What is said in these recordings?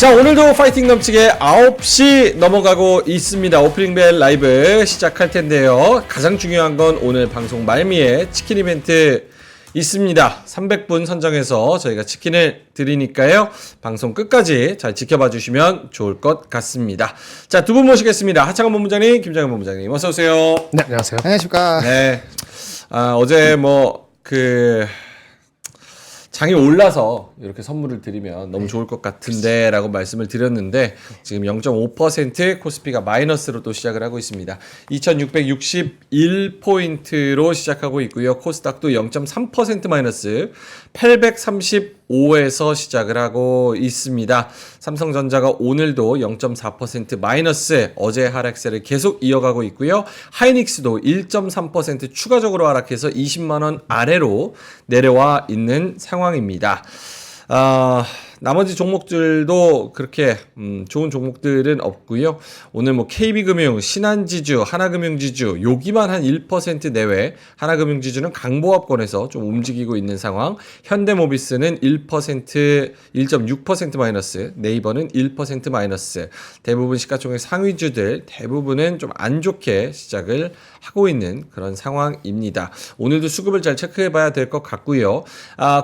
자, 오늘도 파이팅 넘치게 9시 넘어가고 있습니다. 오프닝벨 라이브 시작할 텐데요. 가장 중요한 건 오늘 방송 말미에 치킨 이벤트 있습니다. 300분 선정해서 저희가 치킨을 드리니까요. 방송 끝까지 잘 지켜봐 주시면 좋을 것 같습니다. 자, 두 분 모시겠습니다. 하창원 본부장님, 김장현 본부장님, 어서 오세요. 네, 안녕하세요. 안녕하십니까. 네. 어제 장이 올라서 이렇게 선물을 드리면 너무 좋을 것 같은데 라고 말씀을 드렸는데 지금 0.5% 코스피가 마이너스로 또 시작을 하고 있습니다. 2661포인트로 시작하고 있고요. 코스닥도 0.3% 마이너스 835에서 시작을 하고 있습니다. 삼성전자가 오늘도 0.4% 마이너스 어제 하락세를 계속 이어가고 있고요. 하이닉스도 1.3% 추가적으로 하락해서 20만원 아래로 내려와 있는 상황입니다. 나머지 종목들도 그렇게 좋은 종목들은 없고요. 오늘 KB금융, 신한지주, 하나금융지주 여기만 한 1% 내외. 하나금융지주는 강보합권에서 좀 움직이고 있는 상황. 현대모비스는 1.6% 마이너스. 네이버는 1% 마이너스. 대부분 시가총액 상위주들 대부분은 좀 안 좋게 시작을 하고 있는 그런 상황입니다. 오늘도 수급을 잘 체크해봐야 될 것 같고요.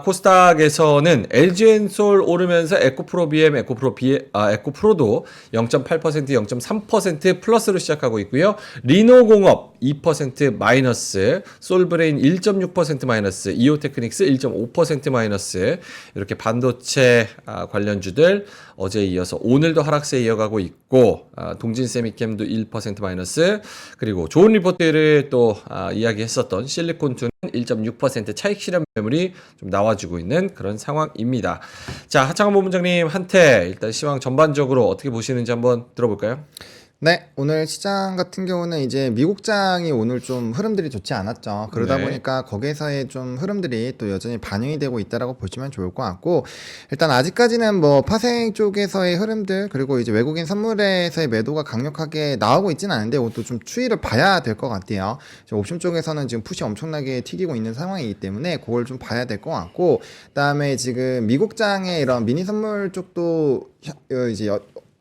코스닥에서는 LG엔솔 오르면서 에코프로 BM, 에코프로도 0.8%, 0.3% 플러스로 시작하고 있고요. 리노공업 2% 마이너스, 솔브레인 1.6% 마이너스, 이오테크닉스 1.5% 마이너스. 이렇게 반도체 관련주들 어제에 이어서 오늘도 하락세 이어가고 있고, 동진세미캠도 1% 마이너스. 그리고 좋은 리포트를 또 이야기했었던 실리콘투는 1.6% 차익 실현 매물이 좀 나와주고 있는 그런 상황입니다. 자, 하창원 본부장님한테 일단 시황 전반적으로 어떻게 보시는지 한번 들어볼까요? 네, 오늘 시장 같은 경우는 이제 미국장이 오늘 좀 흐름들이 좋지 않았죠. 그러다 보니까 거기에서의 좀 흐름들이 또 여전히 반영이 되고 있다라고 보시면 좋을 것 같고, 일단 아직까지는 파생 쪽에서의 흐름들, 그리고 이제 외국인 선물에서의 매도가 강력하게 나오고 있지는 않은데 이것도 좀 추이를 봐야 될 것 같아요. 옵션 쪽에서는 지금 푸시 엄청나게 튀기고 있는 상황이기 때문에 그걸 좀 봐야 될 것 같고, 그다음에 지금 미국장의 이런 미니 선물 쪽도 이제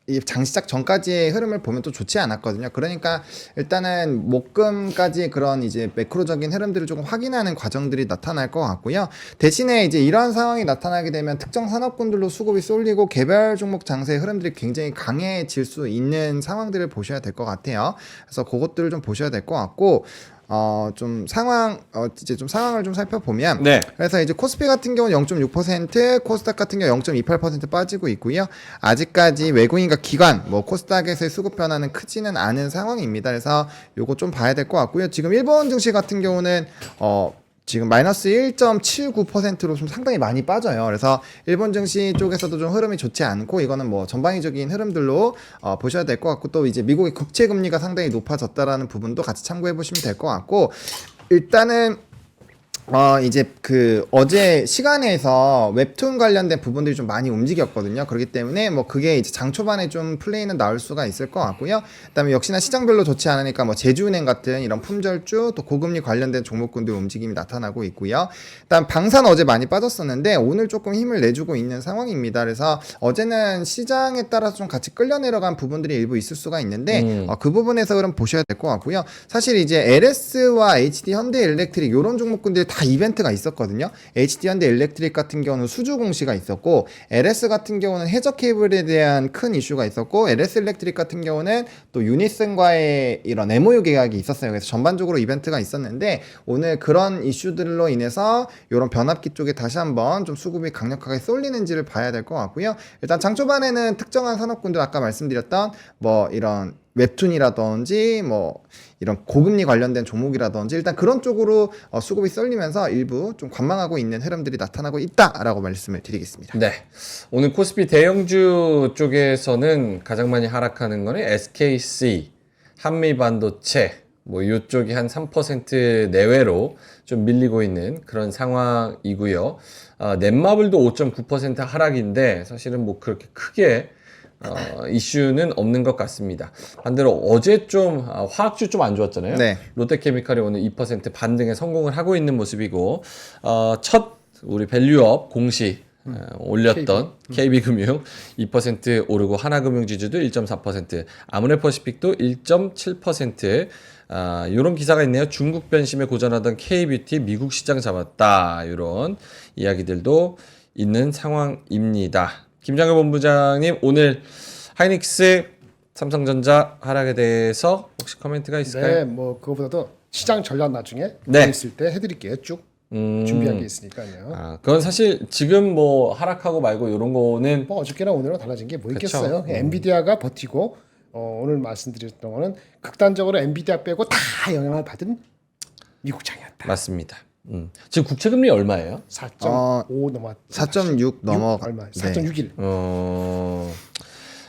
이 장 시작 전까지의 흐름을 보면 또 좋지 않았거든요. 그러니까 일단은 목금까지 그런 이제 매크로적인 흐름들을 조금 확인하는 과정들이 나타날 것 같고요. 대신에 이제 이런 상황이 나타나게 되면 특정 산업군들로 수급이 쏠리고 개별 종목 장세의 흐름들이 굉장히 강해질 수 있는 상황들을 보셔야 될 것 같아요. 그래서 그것들을 좀 보셔야 될 것 같고, 이제 좀 상황을 좀 살펴보면, 네. 그래서 이제 코스피 같은 경우는 0.6%, 코스닥 같은 경우 0.28% 빠지고 있고요. 아직까지 외국인과 기관, 코스닥에서의 수급 변화는 크지는 않은 상황입니다. 그래서 요거 좀 봐야 될 것 같고요. 지금 일본 증시 같은 경우는, 지금 마이너스 1.79%로 좀 상당히 많이 빠져요. 그래서 일본 증시 쪽에서도 좀 흐름이 좋지 않고, 이거는 전방위적인 흐름들로 보셔야 될 것 같고, 또 이제 미국의 국채 금리가 상당히 높아졌다라는 부분도 같이 참고해 보시면 될 것 같고, 일단은 이제 어제 시간에서 웹툰 관련된 부분들이 좀 많이 움직였거든요. 그렇기 때문에 그게 이제 장 초반에 좀 플레이는 나올 수가 있을 것 같고요. 그다음에 역시나 시장별로 좋지 않으니까 제주은행 같은 이런 품절주, 또 고금리 관련된 종목군들 움직임이 나타나고 있고요. 그다음 방산 어제 많이 빠졌었는데 오늘 조금 힘을 내주고 있는 상황입니다. 그래서 어제는 시장에 따라서 좀 같이 끌려 내려간 부분들이 일부 있을 수가 있는데 그 부분에서 그럼 보셔야 될 것 같고요. 사실 이제 LS와 HD 현대일렉트릭 이런 종목군들이 다 이벤트가 있었거든요. HD 현대 일렉트릭 같은 경우는 수주 공시가 있었고, LS 같은 경우는 해저 케이블에 대한 큰 이슈가 있었고, LS 일렉트릭 같은 경우는 또 유니슨과의 이런 MOU 계약이 있었어요. 그래서 전반적으로 이벤트가 있었는데 오늘 그런 이슈들로 인해서 이런 변압기 쪽에 다시 한번 좀 수급이 강력하게 쏠리는지를 봐야 될 것 같고요. 일단 장 초반에는 특정한 산업군들 아까 말씀드렸던 이런 웹툰이라든지 이런 고금리 관련된 종목이라든지 일단 그런 쪽으로 수급이 쏠리면서 일부 좀 관망하고 있는 흐름들이 나타나고 있다라고 말씀을 드리겠습니다. 네. 오늘 코스피 대형주 쪽에서는 가장 많이 하락하는 거는 SKC, 한미반도체, 이쪽이 한 3% 내외로 좀 밀리고 있는 그런 상황이고요. 넷마블도 5.9% 하락인데 사실은 그렇게 크게 이슈는 없는 것 같습니다. 반대로 어제 좀 화학주 좀 안 좋았잖아요. 네. 롯데케미칼이 오늘 2% 반등에 성공을 하고 있는 모습이고, 첫 우리 밸류업 공시 올렸던 KB금융 2% 오르고 하나금융지주도 1.4%, 아모레퍼시픽도 1.7%. 이런 기사가 있네요. 중국 변심에 고전하던 K뷰티 미국 시장 잡았다. 이런 이야기들도 있는 상황입니다. 김장현 본부장님, 오늘 하이닉스, 삼성전자 하락에 대해서 혹시 코멘트가 있을까요? 네, 뭐 그거보다도 시장 전략 나중에 네. 있을 때 해드릴게요. 쭉 준비한 게 있으니까요. 그건 사실 지금 뭐 하락하고 말고 이런 거는 뭐 어저께나 오늘은 달라진 게 뭐 그쵸. 있겠어요. 엔비디아가 버티고 오늘 말씀드렸던 거는 극단적으로 엔비디아 빼고 다 영향을 받은 미국장이었다. 맞습니다. 지금 국채금리 얼마예요? 4.5 넘었. 4.6 넘어. 얼마? 네. 4.61.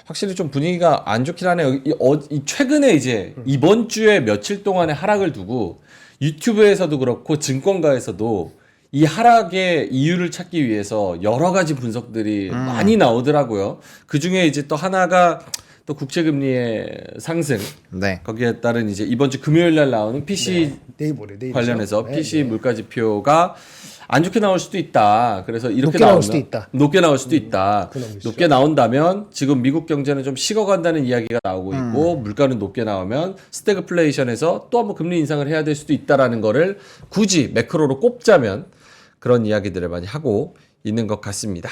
확실히 좀 분위기가 안 좋긴 하네요. 이 최근에 이제 이번 주에 며칠 동안의 하락을 두고 유튜브에서도 그렇고 증권가에서도 이 하락의 이유를 찾기 위해서 여러 가지 분석들이 많이 나오더라고요. 그 중에 이제 또 하나가 또 국채금리의 상승, 네. 거기에 따른 이제 이번 주 금요일 날 나오는 PC 내일 모레 내일 관련해서 PC 물가지표가 안 좋게 나올 수도 있다. 그래서 이렇게 나올 수도 있다. 높게 나올 수도 있다. 그 놈이시죠. 높게 나온다면 지금 미국 경제는 좀 식어간다는 이야기가 나오고 있고 물가는 높게 나오면 스태그플레이션에서 또 한번 금리 인상을 해야 될 수도 있다라는 거를 굳이 매크로로 꼽자면 그런 이야기들을 많이 하고 있는 것 같습니다.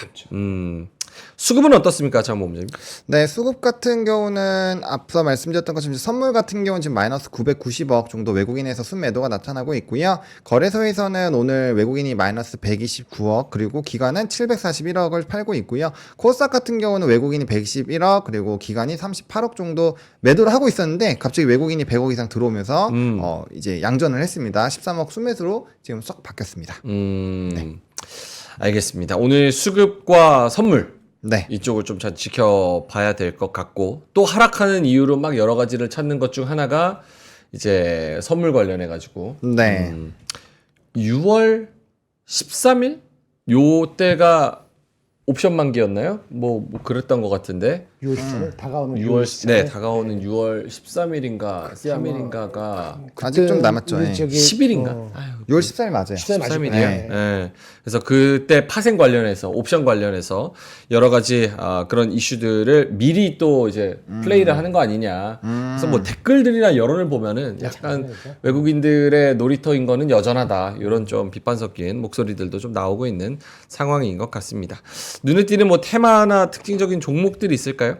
수급은 어떻습니까, 장 본부장님? 네, 수급 같은 경우는 앞서 말씀드렸던 것처럼 선물 같은 경우는 지금 마이너스 990억 정도 외국인에서 순매도가 나타나고 있고요. 거래소에서는 오늘 외국인이 마이너스 129억 그리고 기관은 741억을 팔고 있고요. 코스닥 같은 경우는 외국인이 111억 그리고 기관이 38억 정도 매도를 하고 있었는데 갑자기 외국인이 100억 이상 들어오면서 이제 양전을 했습니다. 13억 순매수로 지금 쏙 바뀌었습니다. 알겠습니다. 오늘 수급과 선물 네. 이쪽을 좀 잘 지켜봐야 될 것 같고 또 하락하는 이유로 막 여러 가지를 찾는 것 중 하나가 이제 선물 관련해 가지고 네. 6월 13일 요 때가 옵션 만기였나요? 뭐 그랬던 것 같은데 6월 13일 다가오는 6월 네 다가오는 6월 13일인가 13일인가가 아직 좀 남았죠. 예. 10일인가? 6월 14일 맞아요. 13일이요. 네. 예. 그래서 그때 파생 관련해서 옵션 관련해서 여러 가지 그런 이슈들을 미리 또 이제 플레이를 하는 거 아니냐. 그래서 뭐 댓글들이나 여론을 보면은 약간 외국인들의 놀이터인 거는 여전하다. 이런 좀 비판 섞인 목소리들도 좀 나오고 있는 상황인 것 같습니다. 눈에 띄는 뭐 테마나 특징적인 종목들이 있을까요?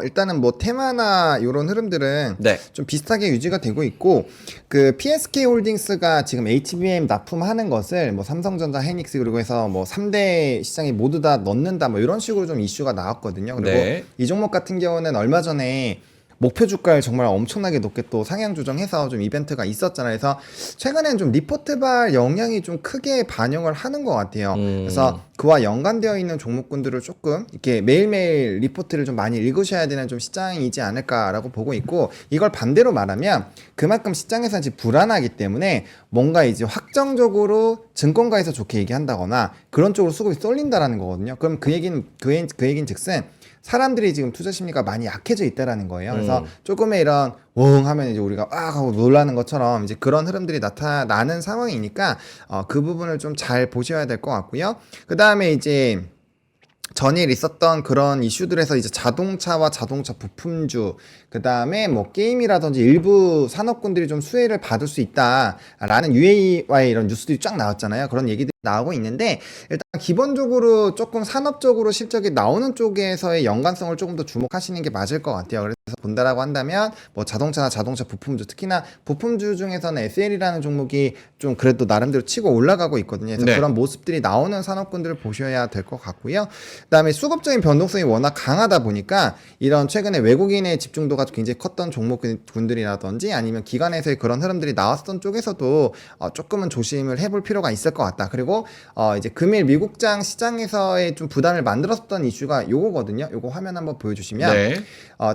일단은 뭐 테마나 이런 흐름들은 네. 좀 비슷하게 유지가 되고 있고 그 PSK 홀딩스가 지금 HBM 납품하는 것을 뭐 삼성전자, 하이닉스 그리고 해서 뭐 3대 시장이 모두 다 넣는다 뭐 이런 식으로 좀 이슈가 나왔거든요. 그리고 네. 이 종목 같은 경우는 얼마 전에 목표 주가를 정말 엄청나게 높게 또 상향 조정해서 좀 이벤트가 있었잖아요. 그래서 최근엔 좀 리포트발 영향이 좀 크게 반영을 하는 것 같아요. 그래서 그와 연관되어 있는 종목군들을 조금 이렇게 매일매일 리포트를 좀 많이 읽으셔야 되는 좀 시장이지 않을까라고 보고 있고 이걸 반대로 말하면 그만큼 시장에서 이제 불안하기 때문에 뭔가 이제 확정적으로 증권가에서 좋게 얘기한다거나 그런 쪽으로 수급이 쏠린다라는 거거든요. 그럼 그 얘기는 즉슨 사람들이 지금 투자 심리가 많이 약해져 있다라는 거예요. 그래서 조금의 이런 웅 하면 이제 우리가 하고 놀라는 것처럼 이제 그런 흐름들이 나타나는 상황이니까 그 부분을 좀 잘 보셔야 될 것 같고요. 그 다음에 이제 전일 있었던 그런 이슈들에서 이제 자동차와 자동차 부품주, 그 다음에 뭐 게임이라든지 일부 산업군들이 좀 수혜를 받을 수 있다라는 UA와의 이런 뉴스들이 쫙 나왔잖아요. 그런 얘기들이 나오고 있는데 일단 기본적으로 조금 산업적으로 실적이 나오는 쪽에서의 연관성을 조금 더 주목하시는 게 맞을 것 같아요. 그래서 본다라고 한다면 뭐 자동차나 자동차 부품주, 특히나 부품주 중에서는 SL이라는 종목이 좀 그래도 나름대로 치고 올라가고 있거든요. 그래서 네. 그런 모습들이 나오는 산업군들을 보셔야 될 것 같고요. 그다음에 수급적인 변동성이 워낙 강하다 보니까 이런 최근에 외국인의 집중도가 굉장히 컸던 종목군들이라든지 아니면 기관에서의 그런 흐름들이 나왔던 쪽에서도 조금은 조심을 해볼 필요가 있을 것 같다. 그리고 이제 금일 미국장 시장에서의 좀 부담을 만들었던 이슈가 요거거든요. 요거 화면 한번 보여주시면 네.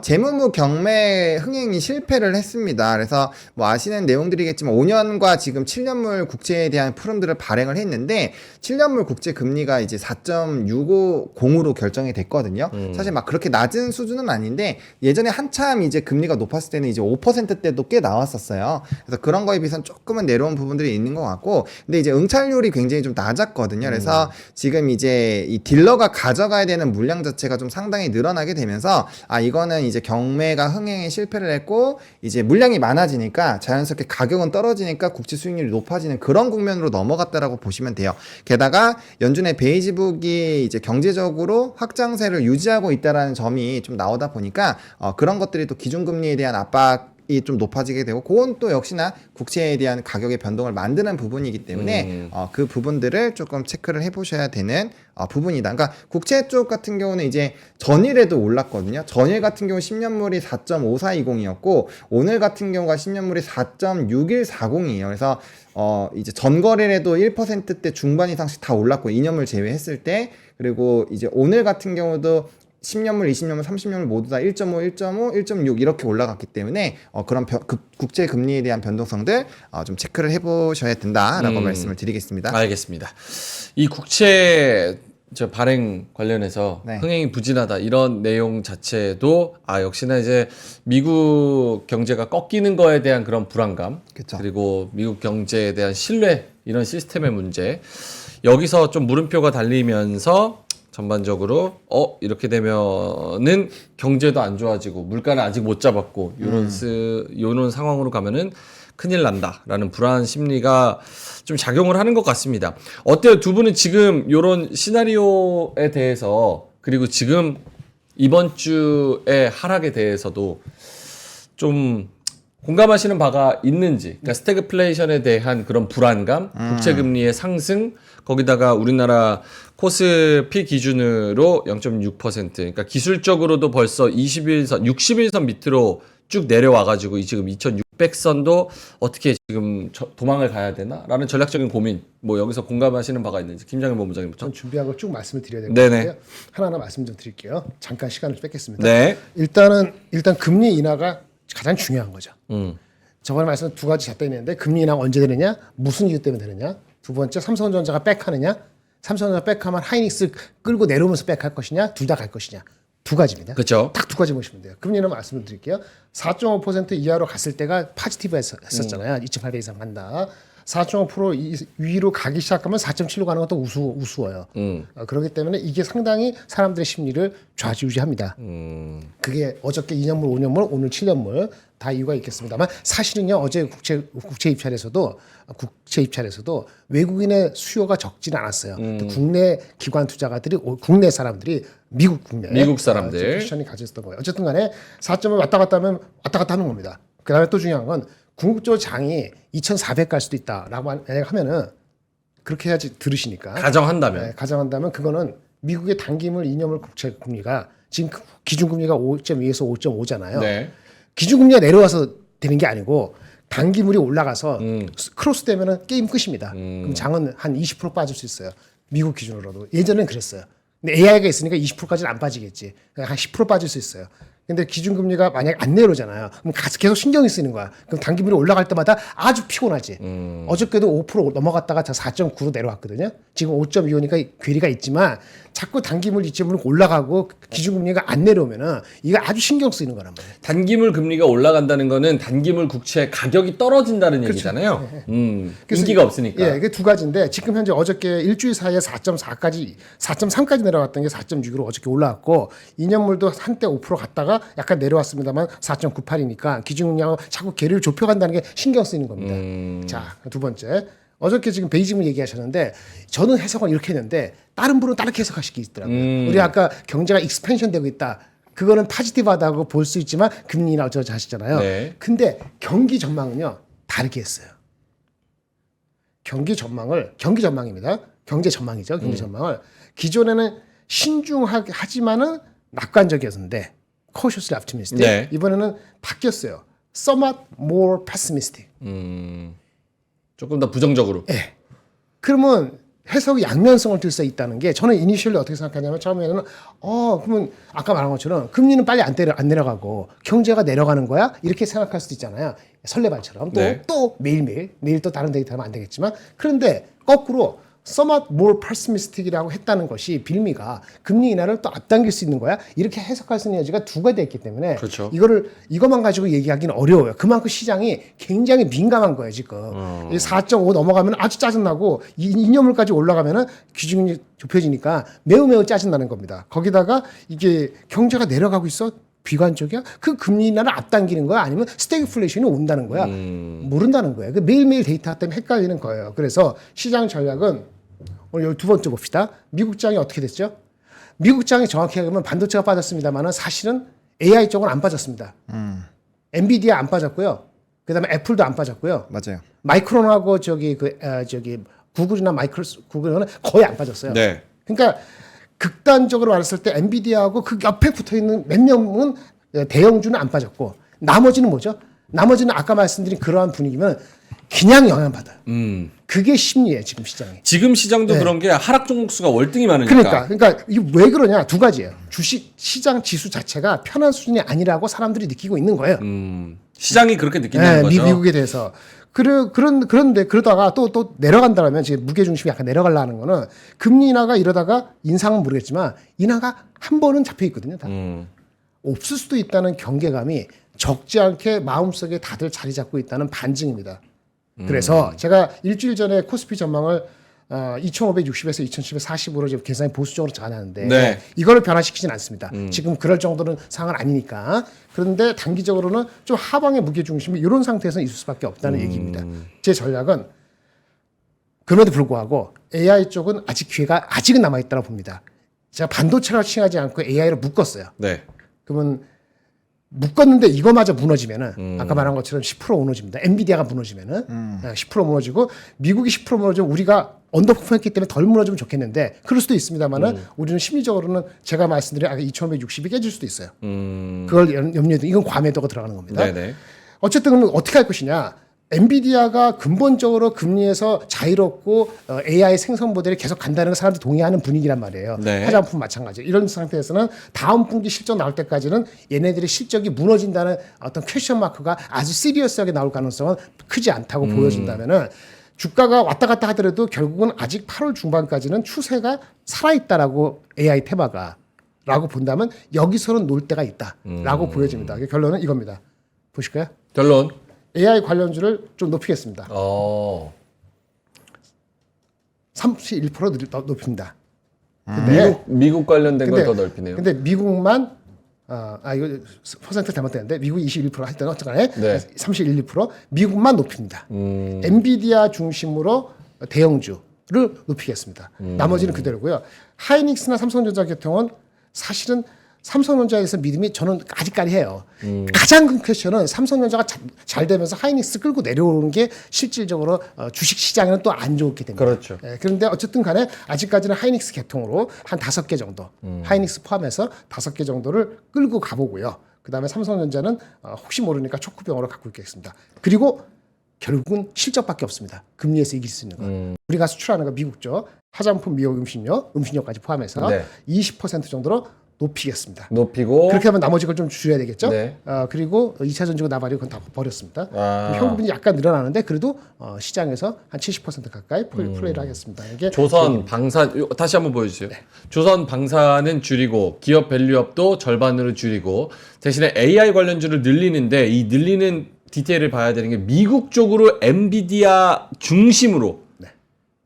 재무무 경매 흥행이 실패를 했습니다. 그래서 뭐 아시는 내용들이겠지만 5년과 지금 7년물 국채에 대한 푸름들을 발행을 했는데 7년물 국채 금리가 이제 4.650으로 결정이 됐거든요. 사실 막 그렇게 낮은 수준은 아닌데 예전에 한참 이제 금리가 높았을 때는 이제 5%대도 꽤 나왔었어요. 그래서 그런 거에 비해서는 조금은 내려온 부분들이 있는 것 같고 근데 이제 응찰률이 굉장히 좀 좀 낮았거든요. 그래서 지금 이제 이 딜러가 가져가야 되는 물량 자체가 좀 상당히 늘어나게 되면서 이거는 이제 경매가 흥행에 실패를 했고 이제 물량이 많아지니까 자연스럽게 가격은 떨어지니까 국채 수익률이 높아지는 그런 국면으로 넘어갔다라고 보시면 돼요. 게다가 연준의 베이지북이 이제 경제적으로 확장세를 유지하고 있다라는 점이 좀 나오다 보니까 그런 것들이 또 기준금리에 대한 압박이 좀 높아지게 되고 그건 또 역시나 국채에 대한 가격의 변동을 만드는 부분이기 때문에 그 부분들을 조금 체크를 해보셔야 되는 부분이다. 그러니까 국채 쪽 같은 경우는 이제 전일에도 올랐거든요. 전일 같은 경우 10년물이 4.5420이었고 오늘 같은 경우가 10년물이 4.6140이에요. 그래서 이제 전거래에도 1%대 중반 이상씩 다 올랐고 2년물 제외했을 때 그리고 이제 오늘 같은 경우도 10년물, 20년물, 30년물 모두 다 1.5, 1.5, 1.6 이렇게 올라갔기 때문에 그런 국제 금리에 대한 변동성들 좀 체크를 해보셔야 된다라고 말씀을 드리겠습니다. 알겠습니다. 이 국채 발행 관련해서 네. 흥행이 부진하다 이런 내용 자체도 역시나 이제 미국 경제가 꺾이는 거에 대한 그런 불안감 그쵸. 그리고 미국 경제에 대한 신뢰 이런 시스템의 문제 여기서 좀 물음표가 달리면서 전반적으로 이렇게 되면은 경제도 안 좋아지고 물가는 아직 못 잡았고 요런 상황으로 가면은 큰일 난다라는 불안 심리가 좀 작용을 하는 것 같습니다. 어때요? 두 분은 지금 요런 시나리오에 대해서 그리고 지금 이번 주의 하락에 대해서도 좀 공감하시는 바가 있는지, 그러니까 스태그플레이션에 대한 그런 불안감, 국채금리의 상승, 거기다가 우리나라 코스피 기준으로 0.6%, 그러니까 기술적으로도 벌써 21선, 60일선 밑으로 쭉 내려와가지고 지금 2600선도 어떻게 지금 도망을 가야 되나? 라는 전략적인 고민, 뭐 여기서 공감하시는 바가 있는지 김장현 본부장님부터. 전 준비한 걸 쭉 말씀을 드려야 될 것 네네. 같아요. 하나하나 말씀 좀 드릴게요. 잠깐 시간을 뺏겠습니다. 네. 일단 금리 인하가 가장 중요한 거죠. 저번에 말씀 두 가지 잣대 있는데 금리 인하가 언제 되느냐, 무슨 이유 때문에 되느냐. 두 번째 삼성전자가 백하느냐, 삼성전자 백하면 하이닉스 끌고 내려오면서 백할 것이냐, 둘 다 갈 것이냐. 두 가지입니다. 그렇죠. 딱 두 가지 보시면 돼요. 금리는 말씀을 드릴게요. 4.5% 이하로 갔을 때가 파지티브 했었잖아요. 2.8배 이상 간다. 4.5% 위로 가기 시작하면 4.7로 가는 것도 우스워요. 그렇기 때문에 이게 상당히 사람들의 심리를 좌지우지합니다. 그게 어저께 2년물, 5년물, 오늘 7년물 다 이유가 있겠습니다만 사실은요 어제 국채 입찰에서도 외국인의 수요가 적지는 않았어요. 또 국내 기관 투자가들이 국내 사람들이 미국 사람들 포지션이 가졌던 거예요. 어쨌든 간에 4점을 왔다 갔다 하는 겁니다. 그다음에 또 중요한 건 궁극적으로 장이 2,400 갈 수도 있다라고 하면은 그렇게 해야지 들으시니까 가정한다면. 네, 가정한다면 그거는 미국의 단기물 2년물 국채 금리가 지금 기준금리가 5.2에서 5.5잖아요. 네. 기준금리가 내려와서 되는 게 아니고 단기물이 올라가서 크로스 되면은 게임 끝입니다. 그럼 장은 한 20% 빠질 수 있어요. 미국 기준으로도 예전엔 그랬어요. 근데 AI가 있으니까 20%까지는 안 빠지겠지. 한 10% 빠질 수 있어요. 근데 기준금리가 만약에 안 내려오잖아요. 그럼 계속 신경이 쓰이는 거야. 그럼 단기물이 올라갈 때마다 아주 피곤하지. 어저께도 5% 넘어갔다가 4.9로 내려왔거든요. 지금 5.25니까 괴리가 있지만 자꾸 단기물 2.5로 올라가고 기준금리가 안 내려오면은 이거 아주 신경 쓰이는 거란 말이에요. 단기물 금리가 올라간다는 거는 단기물 국채 가격이 떨어진다는 얘기잖아요. 인기가 없으니까. 예, 이게 두 가지인데 지금 현재 어저께 일주일 사이에 4.3까지 내려갔던 게 4.6으로 어저께 올라왔고 2년물도 한때 5% 갔다가 약간 내려왔습니다만 4.98이니까 기준금리하고 자꾸 괴리를 좁혀간다는 게 신경 쓰이는 겁니다. 자, 두 번째. 어저께 지금 베이징을 얘기하셨는데 저는 해석을 이렇게 했는데 다른 분은 다르게 해석하실 게 있더라고요. 우리 아까 경제가 익스펜션 되고 있다. 그거는 파지티브하다고 볼 수 있지만 금리나 어쩌고 하시잖아요. 네. 근데 경기 전망은요 다르게 했어요. 경기 전망입니다. 경제 전망이죠. 경제 전망을 기존에는 신중하지만은 낙관적이었는데 cautiously optimistic. 네. 이번에는 바뀌었어요. somewhat more pessimistic. 조금 더 부정적으로. 예. 그러면 해석이 양면성을 띨 수 있다는 게 저는 이니셜리 어떻게 생각하냐면 처음에는 그러면 아까 말한 것처럼 금리는 빨리 안 내려가고 경제가 내려가는 거야 이렇게 생각할 수도 있잖아요. 설레발처럼 또 네. 또 매일 또 다른 데이터 하면 안 되겠지만 그런데 거꾸로 somewhat more pessimistic이라고 했다는 것이 빌미가 금리 인하를 또 앞당길 수 있는 거야. 이렇게 해석할 수 있는 여지가 두 가지 있기 때문에 그렇죠. 이것만 가지고 얘기하기는 어려워요. 그만큼 시장이 굉장히 민감한 거예요 지금. 4.5 넘어가면 아주 짜증나고 이념물까지 올라가면은 기준이 좁혀지니까 매우 짜증나는 겁니다. 거기다가 이게 경제가 내려가고 있어. 비관적이야? 그 금리 인하를 앞당기는 거야? 아니면 스태그플레이션이 온다는 거야? 모른다는 거예요. 그 매일매일 데이터 때문에 헷갈리는 거예요. 그래서 시장 전략은 오늘 두 번째 봅시다. 미국장이 어떻게 됐죠? 미국장이 정확히 하면 반도체가 빠졌습니다만 사실은 AI 쪽은 안 빠졌습니다. 엔비디아 안 빠졌고요. 그다음에 애플도 안 빠졌고요. 맞아요. 마이크론하고 구글이나 구글은 거의 안 빠졌어요. 네. 그러니까 극단적으로 말했을 때 엔비디아하고 그 옆에 붙어 있는 몇 명은 대형주는 안 빠졌고 나머지는 뭐죠? 나머지는 아까 말씀드린 그러한 분위기면 그냥 영향받아요. 그게 심리예요, 지금 시장이. 지금 시장도 그런 게 하락 종목수가 월등히 많으니까. 그러니까 이게 왜 그러냐? 두 가지예요. 주식 시장 지수 자체가 편한 수준이 아니라고 사람들이 느끼고 있는 거예요. 시장이 그렇게 느낀다는 거죠. 미국에 대해서. 그런데 그러다가 또 내려간다면 지금 무게 중심이 약간 내려가려는 거는 금리 인하가 이러다가 인상은 모르겠지만 인하가 한 번은 잡혀 있거든요. 다. 없을 수도 있다는 경계감이 적지 않게 마음속에 다들 자리 잡고 있다는 반증입니다. 그래서 제가 일주일 전에 코스피 전망을 2,560에서 2,740으로 지금 계산이 보수적으로 잡아놨는데 네. 이거를 변화시키진 않습니다. 지금 그럴 정도는 상황은 아니니까. 그런데 단기적으로는 좀 하방의 무게중심이 이런 상태에서 있을 수밖에 없다는 얘기입니다. 제 전략은 그럼에도 불구하고 AI 쪽은 아직 기회가 아직은 남아있다고 봅니다. 제가 반도체를 칭하지 않고 AI를 묶었어요. 네. 그러면 묶었는데 이거마저 무너지면은 아까 말한 것처럼 10% 무너집니다. 엔비디아가 무너지면은 10% 무너지고 미국이 10% 무너지면 우리가 언더퍼폼했기 때문에 덜 무너지면 좋겠는데 그럴 수도 있습니다만은 우리는 심리적으로는 제가 말씀드린 아까 2,560이 깨질 수도 있어요. 그걸 염려해 이건 과매도가 들어가는 겁니다. 네네. 어쨌든 어떻게 할 것이냐? 엔비디아가 근본적으로 금리에서 자유롭고 AI 생성 모델이 계속 간다는 걸 사람들이 동의하는 분위기란 말이에요. 네. 화장품 마찬가지. 이런 상태에서는 다음 분기 실적 나올 때까지는 얘네들의 실적이 무너진다는 어떤 퀘션 마크가 아주 시리어스하게 나올 가능성은 크지 않다고 보여진다면은 주가가 왔다 갔다 하더라도 결국은 아직 8월 중반까지는 추세가 살아있다라고 AI 테마가 라고 본다면 여기서는 놀 때가 있다라고 보여집니다. 결론은 이겁니다. 보실까요? 결론. AI 관련주를 좀 높이겠습니다. 31% 높입니다. 근데, 미국 관련된 걸 더 넓히네요. 근데 미국만 이거 퍼센트 잘못됐는데 미국이 21% 할 때는 어쨌거나 네. 31% 미국만 높입니다. 엔비디아 중심으로 대형주를 높이겠습니다. 나머지는 그대로고요. 하이닉스나 삼성전자 계통은 사실은 삼성전자에서 믿음이 저는 아직 까리해요. 가장 큰 퀘션은 삼성전자가 잘 되면서 하이닉스 끌고 내려오는 게 실질적으로 주식 시장에는 또 안 좋게 됩니다. 그렇죠. 그런데 어쨌든 간에 아직까지는 하이닉스 계통으로 한 5개 정도, 하이닉스 포함해서 5개 정도를 끌고 가보고요. 그 다음에 삼성전자는 혹시 모르니까 초코병으로 갖고 있겠습니다. 그리고 결국은 실적밖에 없습니다. 금리에서 이길 수 있는 거. 우리가 수출하는 거 미국죠. 화장품, 미용, 음식료까지 포함해서 네. 20% 정도로 높이겠습니다. 높이고 그렇게 하면 나머지 걸 좀 줄여야 되겠죠. 네. 그리고 2차 전지고 나발이고 그건 다 버렸습니다. 아. 그럼 현금이 약간 늘어나는데 그래도 시장에서 한 70% 가까이 플레이를 하겠습니다. 이게 조선 방산 다시 한번 보여주세요. 조선 방산은 줄이고 기업 밸류업도 절반으로 줄이고 대신에 AI 관련주를 늘리는데 이 늘리는 디테일을 봐야 되는 게 미국 쪽으로 엔비디아 중심으로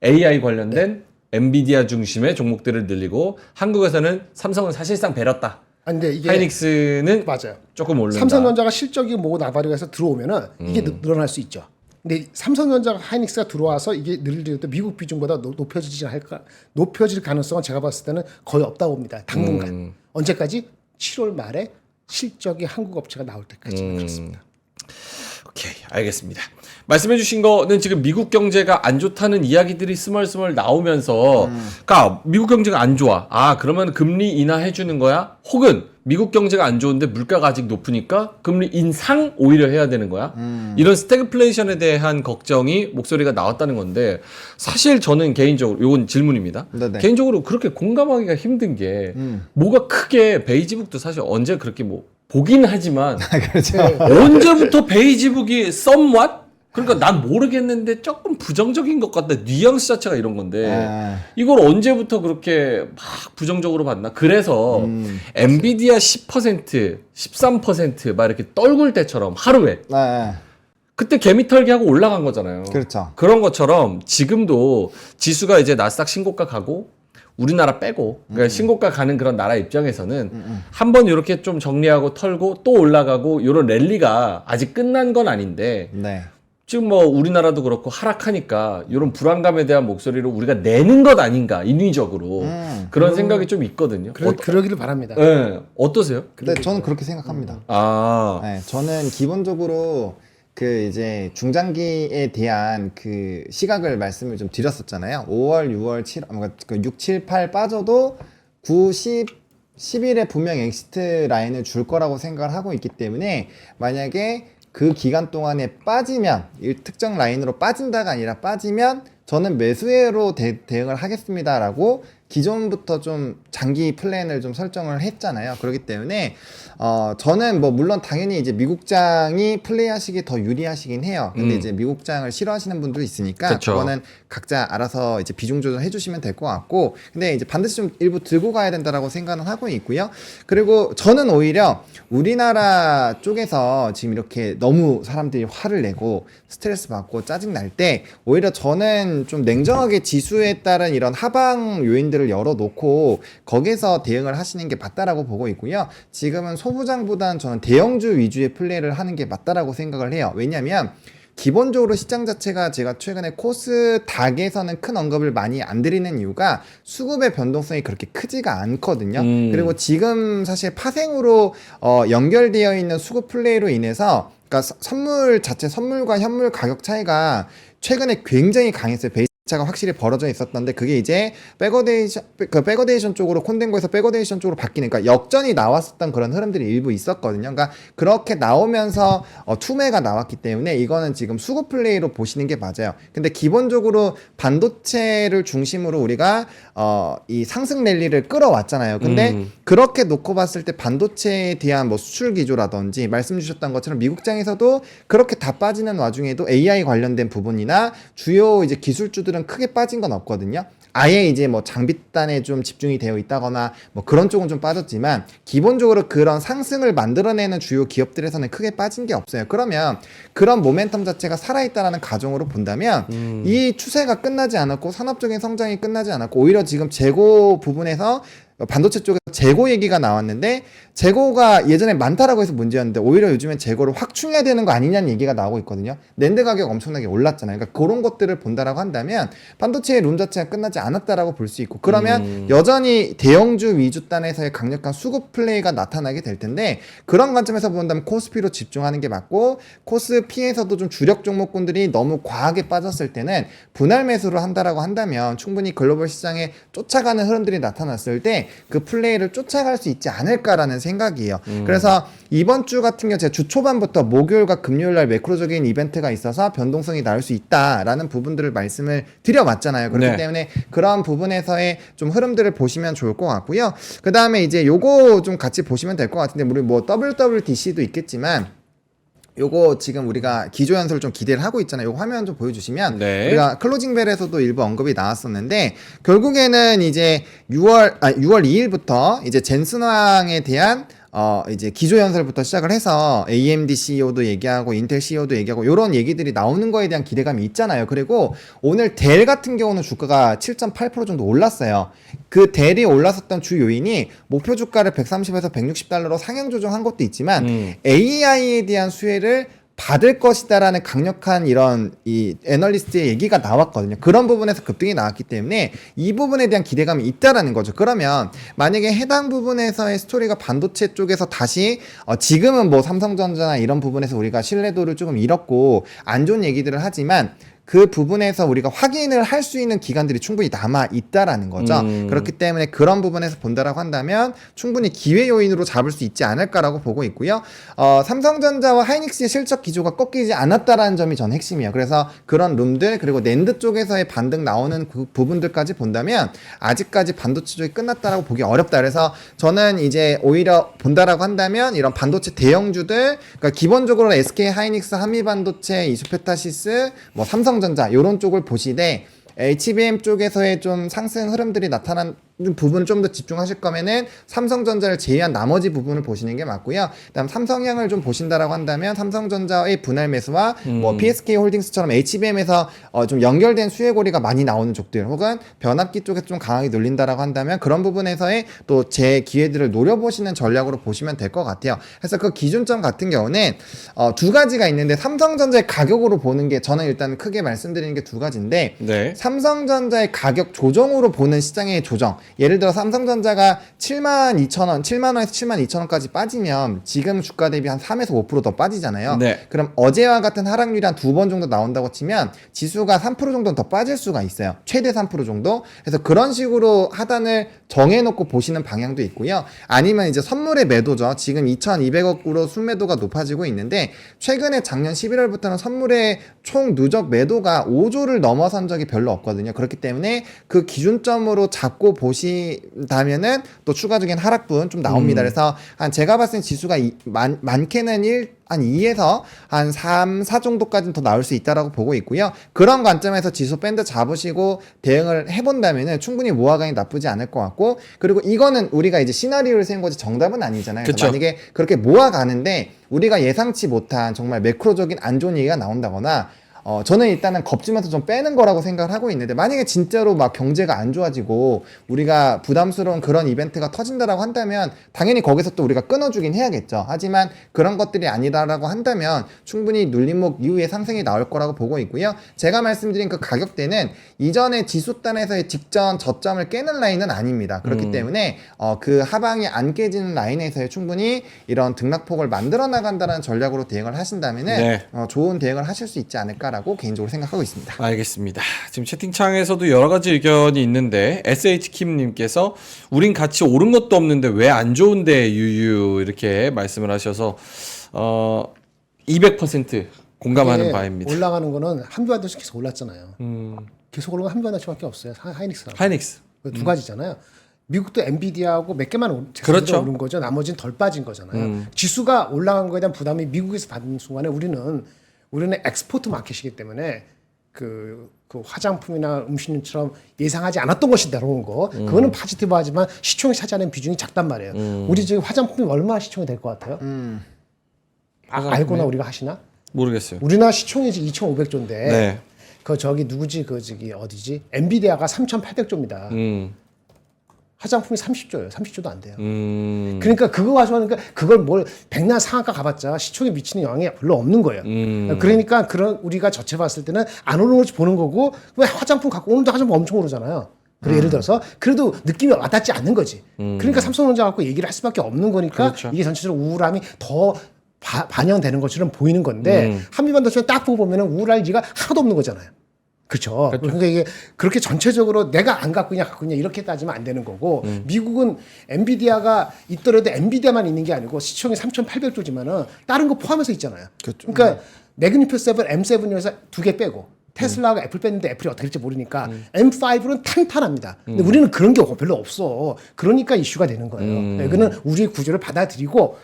AI 관련된 엔비디아 중심의 종목들을 늘리고 한국에서는 삼성은 사실상 배렸다. 근데 이게 하이닉스는 맞아요. 조금 오른다. 삼성전자가 실적이 뭐고 나발이고 해서 들어오면은 이게 늘어날 수 있죠. 근데 삼성전자가 하이닉스가 들어와서 이게 늘리도 미국 비중보다 높여질 가능성은 제가 봤을 때는 거의 없다고 봅니다. 당분간. 언제까지? 7월 말에 실적이 한국 업체가 나올 때까지 그렇습니다. 오케이, 알겠습니다. 말씀해주신 거는 지금 미국 경제가 안 좋다는 이야기들이 스멀스멀 나오면서, 그러니까 미국 경제가 안 좋아. 그러면 금리 인하해주는 거야? 혹은 미국 경제가 안 좋은데 물가가 아직 높으니까 금리 인상 오히려 해야 되는 거야? 이런 스태그플레이션에 대한 걱정이 목소리가 나왔다는 건데 사실 저는 개인적으로 이건 질문입니다. 네네. 개인적으로 그렇게 공감하기가 힘든 게 뭐가 크게 베이지북도 사실 언제 그렇게 뭐 보긴 하지만 그렇죠. 언제부터 베이지북이 somewhat 그러니까 난 모르겠는데 조금 부정적인 것 같다. 뉘앙스 자체가 이런 건데 아. 이걸 언제부터 그렇게 막 부정적으로 봤나? 그래서 엔비디아 10%, 13%막 이렇게 떨굴 때처럼 하루에 네. 그때 개미털기하고 올라간 거잖아요. 그렇죠. 그런 것처럼 지금도 지수가 이제 나스닥 신고가 가고 우리나라 빼고 그러니까 신고가 가는 그런 나라 입장에서는 한번 이렇게 좀 정리하고 털고 또 올라가고 이런 랠리가 아직 끝난 건 아닌데 네. 지금 뭐 우리나라도 그렇고 하락하니까 이런 불안감에 대한 목소리를 우리가 내는 것 아닌가 인위적으로 그런 생각이 좀 있거든요. 그러기를 바랍니다. 네. 어떠세요? 근데 저는 그렇게 생각합니다. 아, 네, 저는 기본적으로 그 이제 중장기에 대한 그 시각을 말씀을 좀 드렸었잖아요. 5월, 6월, 7, 뭔가 그 6, 7, 8 빠져도 9, 10, 11에 분명 엑시트 라인을 줄 거라고 생각을 하고 있기 때문에 만약에 그 기간 동안에 빠지면 특정 라인으로 빠진다가 아니라 빠지면 저는 매수회로 대응을 하겠습니다라고 기존부터 좀 장기 플랜을 좀 설정을 했잖아요. 그렇기 때문에 저는 뭐 물론 당연히 이제 미국장이 플레이하시기 더 유리하시긴 해요. 근데 이제 미국장을 싫어하시는 분도 있으니까 그쵸. 그거는 각자 알아서 이제 비중 조절해 주시면 될 것 같고, 근데 이제 반드시 좀 일부 들고 가야 된다라고 생각은 하고 있고요. 그리고 저는 오히려 우리나라 쪽에서 지금 이렇게 너무 사람들이 화를 내고 스트레스 받고 짜증 날 때 오히려 저는 좀 냉정하게 지수에 따른 이런 하방 요인들을 열어놓고 거기서 대응을 하시는 게 맞다라고 보고 있고요. 지금은 소부장보다는 저는 대형주 위주의 플레이를 하는 게 맞다라고 생각을 해요. 왜냐하면 기본적으로 시장 자체가 제가 최근에 코스닥에서는 큰 언급을 많이 안 드리는 이유가 수급의 변동성이 그렇게 크지가 않거든요. 그리고 지금 사실 파생으로 연결되어 있는 수급 플레이로 인해서 그러니까 선물 자체 선물과 현물 가격 차이가 최근에 굉장히 강했어요. 차가 확실히 벌어져 있었던데 그게 이제 백어데이션 쪽으로 콘덴거에서 백어데이션 쪽으로 바뀌는, 그러니까 역전이 나왔었던 그런 흐름들이 일부 있었거든요. 그러니까 그렇게 나오면서 투매가 나왔기 때문에 이거는 지금 수급 플레이로 보시는 게 맞아요. 근데 기본적으로 반도체를 중심으로 우리가 이 상승 랠리를 끌어왔잖아요. 근데 그렇게 놓고 봤을 때 반도체에 대한 뭐 수출 기조라든지 말씀 주셨던 것처럼 미국장에서도 그렇게 다 빠지는 와중에도 AI 관련된 부분이나 주요 이제 기술주들은 크게 빠진 건 없거든요. 아예 이제 뭐 장비단에 좀 집중이 되어 있다거나 뭐 그런 쪽은 좀 빠졌지만 기본적으로 그런 상승을 만들어내는 주요 기업들에서는 크게 빠진 게 없어요. 그러면 그런 모멘텀 자체가 살아있다라는 가정으로 본다면 이 추세가 끝나지 않았고 산업적인 성장이 끝나지 않았고 오히려 지금 재고 부분에서 반도체 쪽에서 재고 얘기가 나왔는데 재고가 예전에 많다라고 해서 문제였는데 오히려 요즘엔 재고를 확충해야 되는 거 아니냐는 얘기가 나오고 있거든요. 낸드 가격 엄청나게 올랐잖아요. 그러니까 그런 것들을 본다라고 한다면 반도체의 룸 자체가 끝나지 않았다라고 볼 수 있고, 그러면 여전히 대형주 위주 단에서의 강력한 수급 플레이가 나타나게 될 텐데 그런 관점에서 본다면 코스피로 집중하는 게 맞고, 코스피에서도 좀 주력 종목군들이 너무 과하게 빠졌을 때는 분할 매수를 한다라고 한다면 충분히 글로벌 시장에 쫓아가는 흐름들이 나타났을 때 그 플레이를 쫓아갈 수 있지 않을까라는 생각이에요. 그래서 이번 주 같은 경우 제가 주 초반부터 목요일과 금요일 날 매크로적인 이벤트가 있어서 변동성이 나올 수 있다라는 부분들을 말씀을 드려왔잖아요. 그렇기 네. 때문에 그런 부분에서의 좀 흐름들을 보시면 좋을 것 같고요. 그 다음에 이제 요거 좀 같이 보시면 될 것 같은데, 우리 뭐 WWDC도 있겠지만 요거 지금 우리가 기조연설을 좀 기대를 하고 있잖아요. 요거 화면 좀 보여주시면 네. 우리가 클로징벨에서도 일부 언급이 나왔었는데 결국에는 이제 6월 2일부터 이제 젠슨왕에 대한 이제 기조연설부터 시작을 해서 AMD CEO도 얘기하고 인텔 CEO도 얘기하고 이런 얘기들이 나오는 거에 대한 기대감이 있잖아요. 그리고 오늘 델 같은 경우는 주가가 7.8% 정도 올랐어요. 그 델이 올랐었던 주 요인이 목표 주가를 130에서 160달러로 상향 조정한 것도 있지만 AI에 대한 수혜를 받을 것이다라는 강력한 이런 이 애널리스트의 얘기가 나왔거든요. 그런 부분에서 급등이 나왔기 때문에 이 부분에 대한 기대감이 있다라는 거죠. 그러면 만약에 해당 부분에서의 스토리가 반도체 쪽에서 다시 지금은 뭐 삼성전자나 이런 부분에서 우리가 신뢰도를 조금 잃었고 안 좋은 얘기들을 하지만 그 부분에서 우리가 확인을 할 수 있는 기간들이 충분히 남아 있다라는 거죠. 그렇기 때문에 그런 부분에서 본다라고 한다면 충분히 기회 요인으로 잡을 수 있지 않을까라고 보고 있고요. 삼성전자와 하이닉스의 실적 기조가 꺾이지 않았다라는 점이 전 핵심이에요. 그래서 그런 룸들 그리고 낸드 쪽에서의 반등 나오는 그 부분들까지 본다면 아직까지 반도체 쪽이 끝났다라고 보기 어렵다. 그래서 저는 이제 오히려 본다라고 한다면 이런 반도체 대형주들, 그러니까 기본적으로 SK 하이닉스, 한미반도체, 이수페타시스, 뭐 삼성전자 이런 쪽을 보시되 HBM 쪽에서의 좀 상승 흐름들이 나타난 부분 좀 더 집중하실 거면은 삼성전자를 제외한 나머지 부분을 보시는 게 맞고요. 그다음 삼성향을 좀 보신다라고 한다면 삼성전자의 분할 매수와 뭐 PSK 홀딩스처럼 HBM에서 좀 연결된 수혜고리가 많이 나오는 쪽들 혹은 변압기 쪽에서 좀 강하게 눌린다라고 한다면 그런 부분에서의 또 제 기회들을 노려보시는 전략으로 보시면 될 것 같아요. 그래서 그 기준점 같은 경우는 두 가지가 있는데 삼성전자의 가격으로 보는 게 저는 일단 크게 말씀드리는 게 두 가지인데 네. 삼성전자의 가격 조정으로 보는 시장의 조정. 예를 들어 삼성전자가 72,000원, 7만원에서 72,000원까지 빠지면 지금 주가 대비 한 3에서 5% 더 빠지잖아요. 네. 그럼 어제와 같은 하락률이 한 두 번 정도 나온다고 치면 지수가 3% 정도는 더 빠질 수가 있어요. 최대 3% 정도. 그래서 그런 식으로 하단을 정해놓고 보시는 방향도 있고요. 아니면 이제 선물의 매도죠. 지금 2,200억으로 순매도가 높아지고 있는데 최근에 작년 11월부터는 선물의 총 누적 매도가 5조를 넘어선 적이 별로 없거든요. 그렇기 때문에 그 기준점으로 잡고 보시다면은 또 추가적인 하락분 좀 나옵니다. 그래서 한 제가 봤을 때 지수가 많게는 한 2에서 한 3, 4 정도까지는 더 나올 수 있다라고 보고 있고요. 그런 관점에서 지수 밴드 잡으시고 대응을 해본다면은 충분히 모아가기 나쁘지 않을 것 같고, 그리고 이거는 우리가 이제 시나리오를 세운 거지 정답은 아니잖아요. 그래서 만약에 그렇게 모아가는데 우리가 예상치 못한 정말 매크로적인 안 좋은 얘기가 나온다거나 저는 일단은 겁주면서 좀 빼는 거라고 생각을 하고 있는데, 만약에 진짜로 막 경제가 안 좋아지고 우리가 부담스러운 그런 이벤트가 터진다라고 한다면 당연히 거기서 또 우리가 끊어주긴 해야겠죠. 하지만 그런 것들이 아니다라고 한다면 충분히 눌림목 이후에 상승이 나올 거라고 보고 있고요. 제가 말씀드린 그 가격대는 이전에 지수단에서의 직전 저점을 깨는 라인은 아닙니다. 그렇기 때문에 그 하방이 안 깨지는 라인에서의 충분히 이런 등락폭을 만들어 나간다는 전략으로 대응을 하신다면은 네. 좋은 대응을 하실 수 있지 않을까라고 개인적으로 생각하고 있습니다. 알겠습니다. 지금 채팅창에서도 여러 가지 의견이 있는데 SH킴님께서 우린 같이 오른 것도 없는데 왜 안 좋은데 유유 이렇게 말씀을 하셔서 200% 공감하는 바입니다. 올라가는 거는 한비반도체 계속 올랐잖아요. 계속 올라간 한비반도체밖에 없어요. 하이닉스랑. 하이닉스. 두 가지잖아요. 미국도 엔비디아하고 몇 개만 그렇죠. 오른 거죠. 나머지는 덜 빠진 거잖아요. 지수가 올라간 거에 대한 부담이 미국에서 받는 순간에 우리는 엑스포트 마켓이기 때문에 그 화장품이나 음식료처럼 예상하지 않았던 것이 내려온 거, 그거는 파지티브하지만 시총이 차지하는 비중이 작단 말이에요. 우리 지금 화장품이 얼마나 시총이 될 것 같아요? 알거나 우리가 하시나? 모르겠어요. 우리나라 시총이 2,500조인데 네. 누구지 어디지? 엔비디아가 3,800조입니다. 화장품이 30조예요. 30조도 안 돼요. 그러니까 그거 가지고 하니까 그걸 뭘 백날 상한가 가봤자 시총에 미치는 영향이 별로 없는 거예요. 그러니까 우리가 저체 봤을 때는 안 오르는 걸 보는 거고, 왜 화장품 갖고 오늘도 화장품 엄청 오르잖아요. 그래 예를 들어서 그래도 느낌이 와닿지 않는 거지. 그러니까 삼성전자 갖고 얘기를 할 수밖에 없는 거니까 그렇죠. 이게 전체적으로 우울함이 더 반영되는 것처럼 보이는 건데 한미반도체는 딱 보고 보면 우울할 리가 하나도 없는 거잖아요. 그렇죠. 그러니까 이게 그렇게 전체적으로 내가 안 갖고 있냐 이렇게 따지면 안 되는 거고, 미국은 엔비디아가 있더라도 엔비디아만 있는 게 아니고 시총이 3,800조지만은 다른 거 포함해서 있잖아요. 그렇죠. 그러니까 매그니피스 7, M7에서 두 개 빼고 테슬라가 애플 뺐는데 애플이 어떻게 될지 모르니까 M5는 탄탄합니다. 근데 우리는 그런 게 별로 없어. 그러니까 이슈가 되는 거예요. 이거는 우리의 구조를 받아들이고,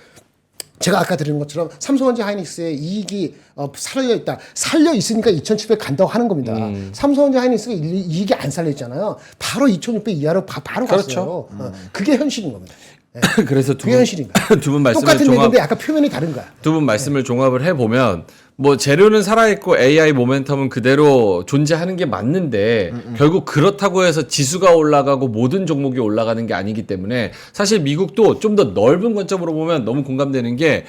제가 아까 드린 것처럼 삼성전자 하이닉스의 이익이 살려 있으니까 2,700 간다고 하는 겁니다. 삼성전자 하이닉스가 이익이 안 살려 있잖아요. 바로 2,600 이하로 바로 그렇죠. 갔어요. 그게 현실인 겁니다. 그래서 그게 현실인가? 두 분 말씀을 똑같은 얘기인데 약간 표현이 다른 거야. 두 분 말씀을 종합을 해보면 뭐 재료는 살아있고 AI 모멘텀은 그대로 존재하는 게 맞는데 결국 그렇다고 해서 지수가 올라가고 모든 종목이 올라가는 게 아니기 때문에 사실 미국도 좀 더 넓은 관점으로 보면 너무 공감되는 게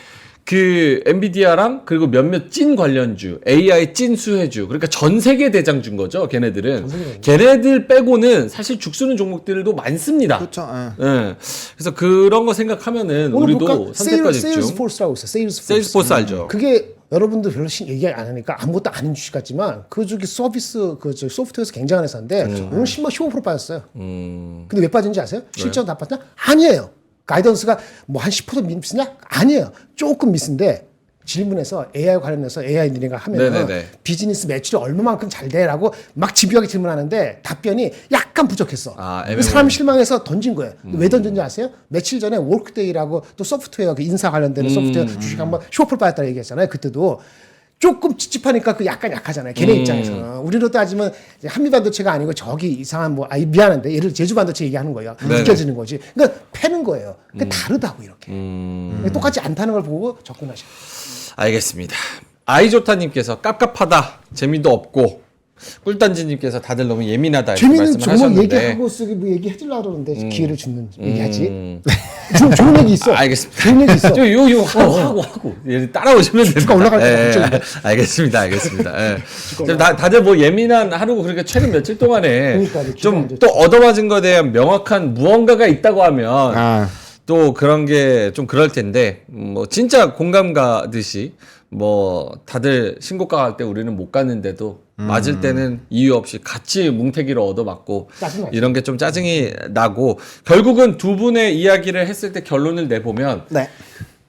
그 엔비디아랑 그리고 몇몇 찐 관련주, AI 찐 수혜주, 그러니까 전 세계 대장주인 거죠. 걔네들은. 걔네들 빼고는 사실 죽쓰는 종목들도 많습니다. 그렇죠. 예. 그래서 그런 거 생각하면은 우리도 선택과 집중. 세일스포스라고 있어요. 세일스포스 알죠. 그게 여러분들 별로 얘기 안 하니까 아무것도 아닌 주식 같지만 그 주기 서비스 저 소프트웨어에서 굉장한 회사인데 오늘 10만 15% 빠졌어요. 근데 왜 빠진지 아세요? 실적 다 빠졌냐? 아니에요. 가이던스가 뭐 한 10% 미스냐? 아니에요. 조금 미스인데 질문에서 AI 관련해서 AI 인들이가 하면은 네네네. 비즈니스 매출이 얼마만큼 잘 돼라고 막 집요하게 질문하는데 답변이 약간 부족했어. 그래서 사람이 실망해서 던진 거예요. 왜 던진지 아세요? 며칠 전에 워크데이라고 또 소프트웨어 그 인사 관련되는 소프트웨어 주식 한번 쇼플 빠졌다 얘기했잖아요. 그때도 조금 찝찝하니까 그 약간 약하잖아요. 걔네 입장에서는. 우리로 따지면 이제 한미반도체가 아니고 저기 이상한 뭐 미안한데 예를 들어 제주반도체 얘기하는 거예요. 느껴지는 거지. 그러니까 패는 거예요. 그게 다르다고 이렇게. 똑같지 않다는 걸 보고 접근하셔요. 알겠습니다. 아이조타님께서 깝깝하다, 재미도 없고, 꿀단지님께서 다들 너무 예민하다 이렇게 재밌는 말씀을 종목 하셨는데. 얘기하고 쓰기 뭐 얘기해주려고 그러는데 기회를 주는 얘기하지. 좋은 얘기 있어. 알겠습니다. 좋은 얘기 있어. 요 하고 얘 따라오시면 됩니다. 주가 올라갈 때가 예, 걱정이네. 알겠습니다. 예. 다들 뭐 예민한 하루고 그러니까 최근 며칠 동안에 그러니까 기가 좀 안 좋죠. 또 얻어맞은 것에 대한 명확한 무언가가 있다고 하면 아. 또 그런 게 좀 그럴 텐데 뭐 진짜 공감 가듯이 뭐 다들 신고가 갈 때 우리는 못 갔는데도 맞을 때는 이유 없이 같이 뭉태기로 얻어맞고 짜증나죠. 이런 게 좀 짜증이 나고 결국은 두 분의 이야기를 했을 때 결론을 내보면 네.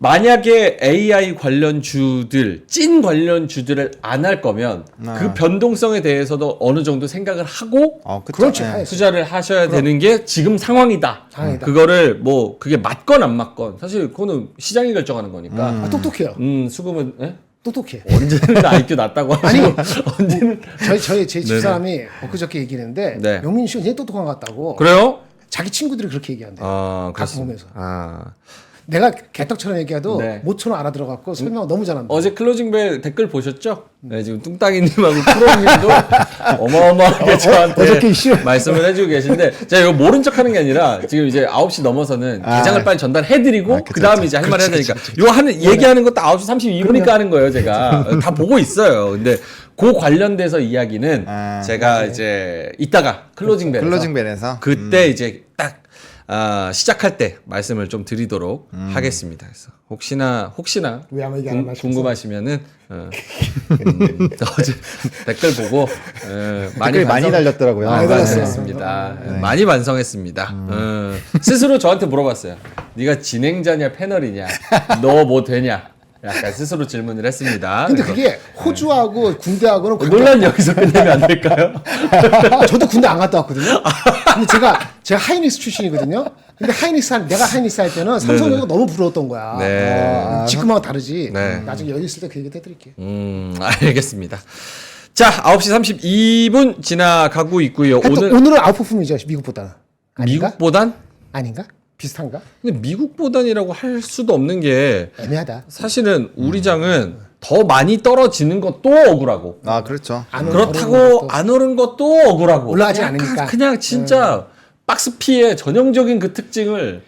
만약에 AI 관련주들, 찐 관련주들을 안 할 거면 그 변동성에 대해서도 어느 정도 생각을 하고 그쵸. 그렇죠. 예. 투자를 하셔야 되는 게 지금 상황이다. 상황이다. 그거를 뭐 그게 맞건 안 맞건 사실 그거는 시장이 결정하는 거니까. 아, 똑똑해요. 수금은 예? 똑똑해. 언제는 IQ 낮다고 하시고 언제는 제 집사람이 엊그저께 얘기했는데 네. 명민 씨가 굉장히 똑똑한 것 같다고. 그래요? 자기 친구들이 그렇게 얘기한대. 아, 가끔 그렇습니다. 보면서. 내가 개떡처럼 얘기해도 네. 모처럼 알아들어갖고 설명 너무 잘한다. 어제 클로징벨 댓글 보셨죠? 네, 지금 뚱땅이님하고 프로님도 어마어마하게 저한테 어저께 이슈. 말씀을 해주고 계신데 제가 이거 모른 척하는 게 아니라 지금 이제 9시 넘어서는 개장을 빨리 전달해드리고 그 다음에 이제 할 말 해야 되니까 이거 얘기하는 것도 9시 32분이니까 하는 거예요 제가 다 보고 있어요. 근데 그 관련돼서 이야기는 제가 이제 이따가 클로징벨에서 그때 이제 딱 시작할 때 말씀을 좀 드리도록 하겠습니다. 그래서 혹시나 왜 아무 얘기 안 하시면서? 궁금하시면은 어제 댓글 보고 댓글이 많이 달렸더라고요. 많이 달렸어요. 반성했습니다. 많이 반성했습니다. 스스로 저한테 물어봤어요. 네가 진행자냐 패널이냐, 너 뭐 되냐. 약간 스스로 질문을 했습니다. 근데 그래서 그게 호주하고 군대하고는 논란 여기서 끝내면 안 될까요? 저도 군대 안 갔다 왔거든요. 근데 제가 하이닉스 출신이거든요. 근데 내가 하이닉스 할 때는 삼성전자가 너무 부러웠던 거야. 네. 지금하고 다르지. 네. 나중에 여유 있을 때 그 얘기 해드릴게요. 알겠습니다. 자, 9시 32분 지나가고 있고요. 오늘은 아웃퍼폼이죠 미국보다는. 아닌가? 미국보단? 아닌가? 비슷한가? 근데 미국보단이라고 할 수도 없는 게 애매하다. 사실은 우리 장은 더 많이 떨어지는 것도 억울하고 그렇죠. 안 오른 그렇다고 것도. 안 오른 것도 억울하고 올라가지 약간 않으니까. 그냥 진짜 박스피의 전형적인 그 특징을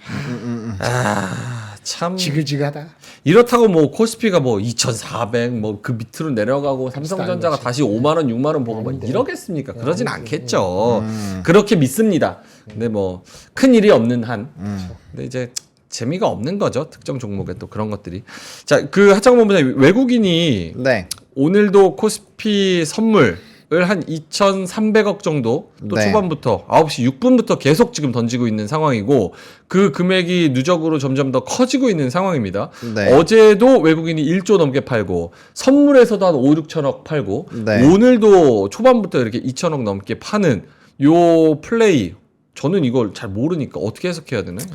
참 지글지글하다. 이렇다고 뭐 코스피가 뭐 2,400 뭐 그 밑으로 내려가고 삼성전자가 다시 5만 원, 6만 원 보고 뭐 이러겠습니까? 그러진 않겠죠. 그렇게 믿습니다. 근데 뭐 큰 일이 없는 한. 근데 이제 재미가 없는 거죠. 특정 종목에 또 그런 것들이. 자, 그 하창 본부장님 외국인이 네. 오늘도 코스피 선물을 한 2,300억 정도 또 네. 초반부터 9시 6분부터 계속 지금 던지고 있는 상황이고 그 금액이 누적으로 점점 더 커지고 있는 상황입니다. 네. 어제도 외국인이 1조 넘게 팔고 선물에서도 한 5, 6천억 팔고 네. 오늘도 초반부터 이렇게 2천억 넘게 파는 요 플레이 저는 이걸 잘 모르니까 어떻게 해석해야 되나요?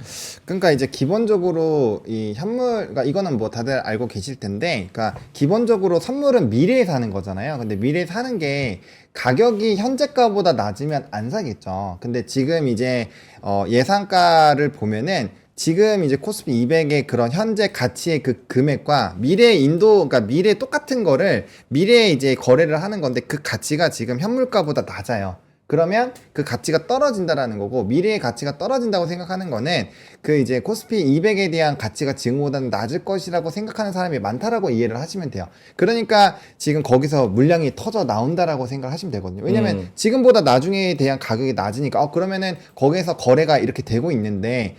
그러니까 이제 기본적으로 이 현물, 그러니까 이거는 뭐 다들 알고 계실 텐데, 그러니까 기본적으로 선물은 미래에 사는 거잖아요. 근데 미래에 사는 게 가격이 현재가보다 낮으면 안 사겠죠. 근데 지금 이제 예상가를 보면은 지금 이제 코스피 200의 그런 현재 가치의 그 금액과 미래 그러니까 미래 똑같은 거를 미래에 이제 거래를 하는 건데 그 가치가 지금 현물가보다 낮아요. 그러면 그 가치가 떨어진다라는 거고 미래의 가치가 떨어진다고 생각하는 거는 그 이제 코스피 200에 대한 가치가 지금보다는 낮을 것이라고 생각하는 사람이 많다라고 이해를 하시면 돼요. 그러니까 지금 거기서 물량이 터져 나온다라고 생각하시면 되거든요. 왜냐면 지금보다 나중에 대한 가격이 낮으니까 그러면은 거기에서 거래가 이렇게 되고 있는데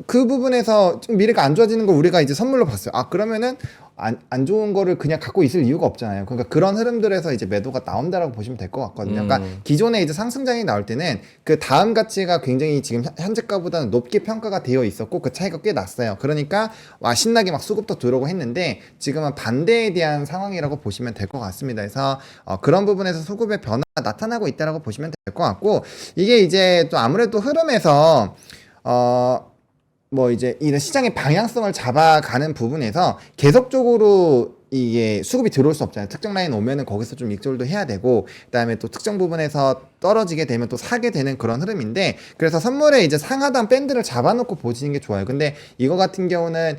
그 부분에서 좀 미래가 안 좋아지는 걸 우리가 이제 선물로 봤어요. 그러면은 안 좋은 거를 그냥 갖고 있을 이유가 없잖아요. 그러니까 그런 흐름들에서 이제 매도가 나온다라고 보시면 될 것 같거든요. 그러니까 기존에 이제 상승장이 나올 때는 그 다음 가치가 굉장히 지금 현재가보다는 높게 평가가 되어 있었고 그 차이가 꽤 났어요. 그러니까 와 신나게 막 수급도 들어오고 했는데 지금은 반대에 대한 상황이라고 보시면 될 것 같습니다. 그래서 그런 부분에서 수급의 변화가 나타나고 있다라고 보시면 될 것 같고 이게 이제 또 아무래도 흐름에서 뭐 이제 이 시장의 방향성을 잡아가는 부분에서 계속적으로 이게 수급이 들어올 수 없잖아요. 특정 라인 오면은 거기서 좀 익절도 해야 되고, 그다음에 또 특정 부분에서 떨어지게 되면 또 사게 되는 그런 흐름인데, 그래서 선물에 이제 상하단 밴드를 잡아놓고 보시는 게 좋아요. 근데 이거 같은 경우는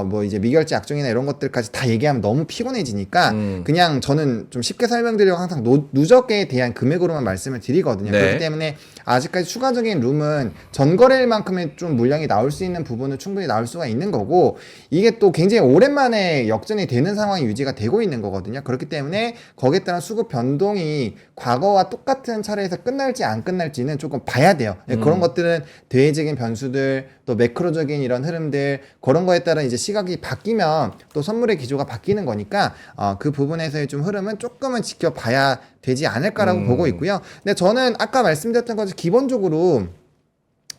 뭐 이제 미결제 약정이나 이런 것들까지 다 얘기하면 너무 피곤해지니까 그냥 저는 좀 쉽게 설명드리려고 항상 누적에 대한 금액으로만 말씀을 드리거든요. 네. 그렇기 때문에 아직까지 추가적인 룸은 전거래일만큼의 좀 물량이 나올 수 있는 부분은 충분히 나올 수가 있는 거고, 이게 또 굉장히 오랜만에 역전이 되는 상황이 유지가 되고 있는 거거든요. 그렇기 때문에 거기에 따른 수급 변동이 과거와 똑같은 차례에서 끝날지 안 끝날지는 조금 봐야 돼요. 그런 것들은 대외적인 변수들, 또 매크로적인 이런 흐름들, 그런 거에 따라 이제 시각이 바뀌면 또 선물의 기조가 바뀌는 거니까 그 부분에서의 좀 흐름은 조금은 지켜봐야 되지 않을까라고 보고 있고요. 근데 저는 아까 말씀드렸던 것처럼 기본적으로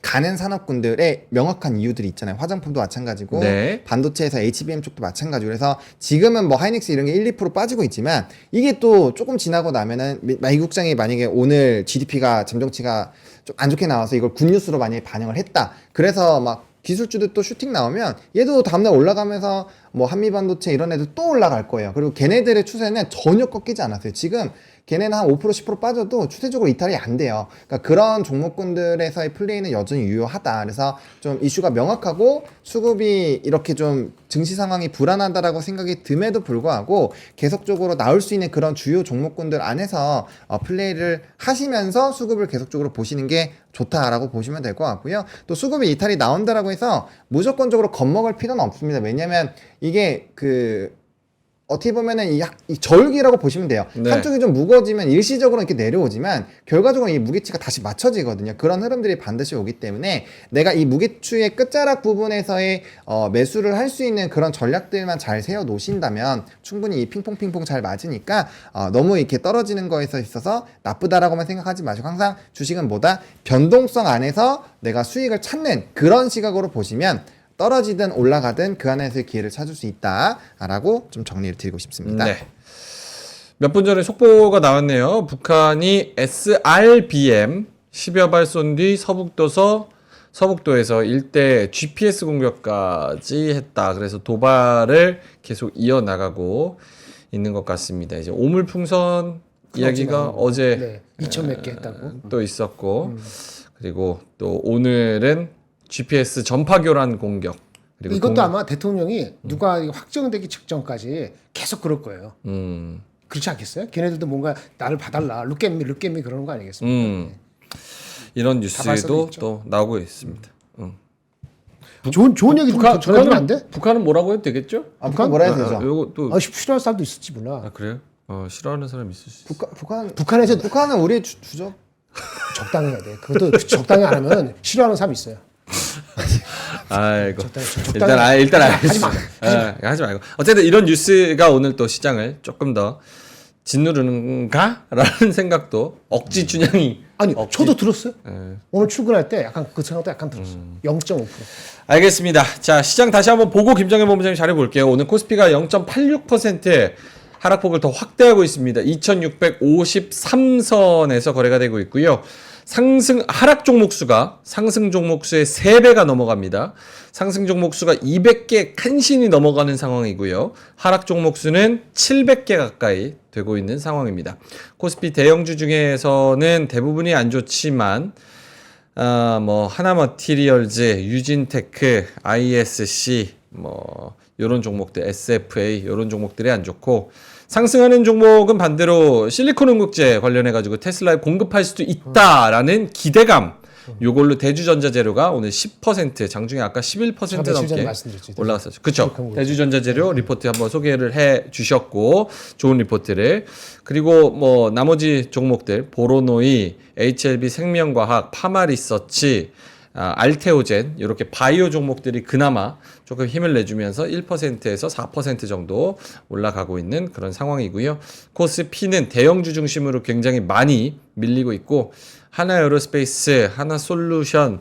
가는 산업군들의 명확한 이유들이 있잖아요. 화장품도 마찬가지고 네. 반도체에서 HBM 쪽도 마찬가지고, 그래서 지금은 뭐 하이닉스 이런 게 1, 2% 빠지고 있지만 이게 또 조금 지나고 나면은 미국장이 만약에 오늘 GDP가 잠정치가 좀 안 좋게 나와서 이걸 굿뉴스로 만약에 반영을 했다. 그래서 막 기술주들 또 슈팅 나오면 얘도 다음날 올라가면서 뭐 한미반도체 이런 애들 또 올라갈 거예요. 그리고 걔네들의 추세는 전혀 꺾이지 않았어요. 지금 걔네는 한 5% 10% 빠져도 추세적으로 이탈이 안 돼요. 그러니까 그런 종목군들에서의 플레이는 여전히 유효하다. 그래서 좀 이슈가 명확하고 수급이 이렇게 좀 증시 상황이 불안하다라고 생각이 듦에도 불구하고 계속적으로 나올 수 있는 그런 주요 종목군들 안에서 플레이를 하시면서 수급을 계속적으로 보시는 게 좋다라고 보시면 될 것 같고요. 또 수급이 이탈이 나온다라고 해서 무조건적으로 겁먹을 필요는 없습니다. 왜냐하면 이게 어떻게 보면은 이 저울기라고 보시면 돼요. 네. 한쪽이 좀 무거워지면 일시적으로 이렇게 내려오지만 결과적으로 이 무게치가 다시 맞춰지거든요. 그런 흐름들이 반드시 오기 때문에 내가 이 무게추의 끝자락 부분에서의 매수를 할 수 있는 그런 전략들만 잘 세워 놓으신다면 충분히 이 핑퐁핑퐁 잘 맞으니까 너무 이렇게 떨어지는 거에서 있어서 나쁘다라고만 생각하지 마시고 항상 주식은 뭐다? 변동성 안에서 내가 수익을 찾는 그런 시각으로 보시면 떨어지든 올라가든 그 안에서의 기회를 찾을 수 있다라고 좀 정리를 드리고 싶습니다. 네. 몇 분 전에 속보가 나왔네요. 북한이 SRBM 10여 발 쏜 뒤 서북도에서 일대 GPS 공격까지 했다. 그래서 도발을 계속 이어나가고 있는 것 같습니다. 이제 오물풍선 이야기가 어제 2천 몇 개 했다고. 또 있었고, 그리고 또 오늘은 GPS 전파 교란 공격. 그리고 이것도 아마 대통령이 누가 확정되기 직전까지 계속 그럴 거예요. 그렇지 않겠어요? 걔네들도 뭔가 나를 봐달라, 룩겜미 그러는 거 아니겠습니까? 이런 발사도 뉴스도 있죠. 또 나오고 있습니다. 좋은 얘기 좀 전해주면 안 돼? 북한은 뭐라고 해도 되겠죠? 북한 뭐라 해야 되죠? 요거 또 싫어할 사람도 있을지 몰라. 그래요? 싫어하는 사람 있을 수 있어. 북한은 우리의 주적. 적당히 해야 돼. 그것도 적당히 안 하면 싫어하는 사람 있어요. 아이고. 적당히 일단 하지 마. 하지 말고. 어쨌든 이런 뉴스가 오늘 또 시장을 조금 더 짓누르는가라는 생각도 억지 춘향이. 아니, 저도 들었어요. 예. 오늘 출근할 때 약간 그 생각도 약간 들었어. 0.5%. 알겠습니다. 자, 시장 다시 한번 보고 김정현 본부장님 자료 볼게요. 오늘 코스피가 0.86% 하락폭을 더 확대하고 있습니다. 2653선에서 거래가 되고 있고요. 하락 종목수가 상승 종목수의 3배가 넘어갑니다. 상승 종목수가 200개 간신히 넘어가는 상황이고요. 하락 종목수는 700개 가까이 되고 있는 상황입니다. 코스피 대형주 중에서는 대부분이 안 좋지만 뭐 하나머티리얼즈, 유진테크, ISC 요런 종목들, SFA 요런 종목들이 안 좋고, 상승하는 종목은 반대로 실리콘 응급제 관련해 가지고 테슬라에 공급할 수도 있다라는 기대감, 요걸로 대주전자재료가 오늘 10%, 장중에 아까 11% 넘게 올라갔었죠. 그렇죠. 대주전자재료 리포트 한번 소개를 해 주셨고, 좋은 리포트를. 그리고 뭐 나머지 종목들 보로노이, HLB 생명과학, 파마리서치, 알테오젠 이렇게 바이오 종목들이 그나마 조금 힘을 내주면서 1%에서 4% 정도 올라가고 있는 그런 상황이고요. 코스피는 대형주 중심으로 굉장히 많이 밀리고 있고 하나에어로스페이스, 하나솔루션,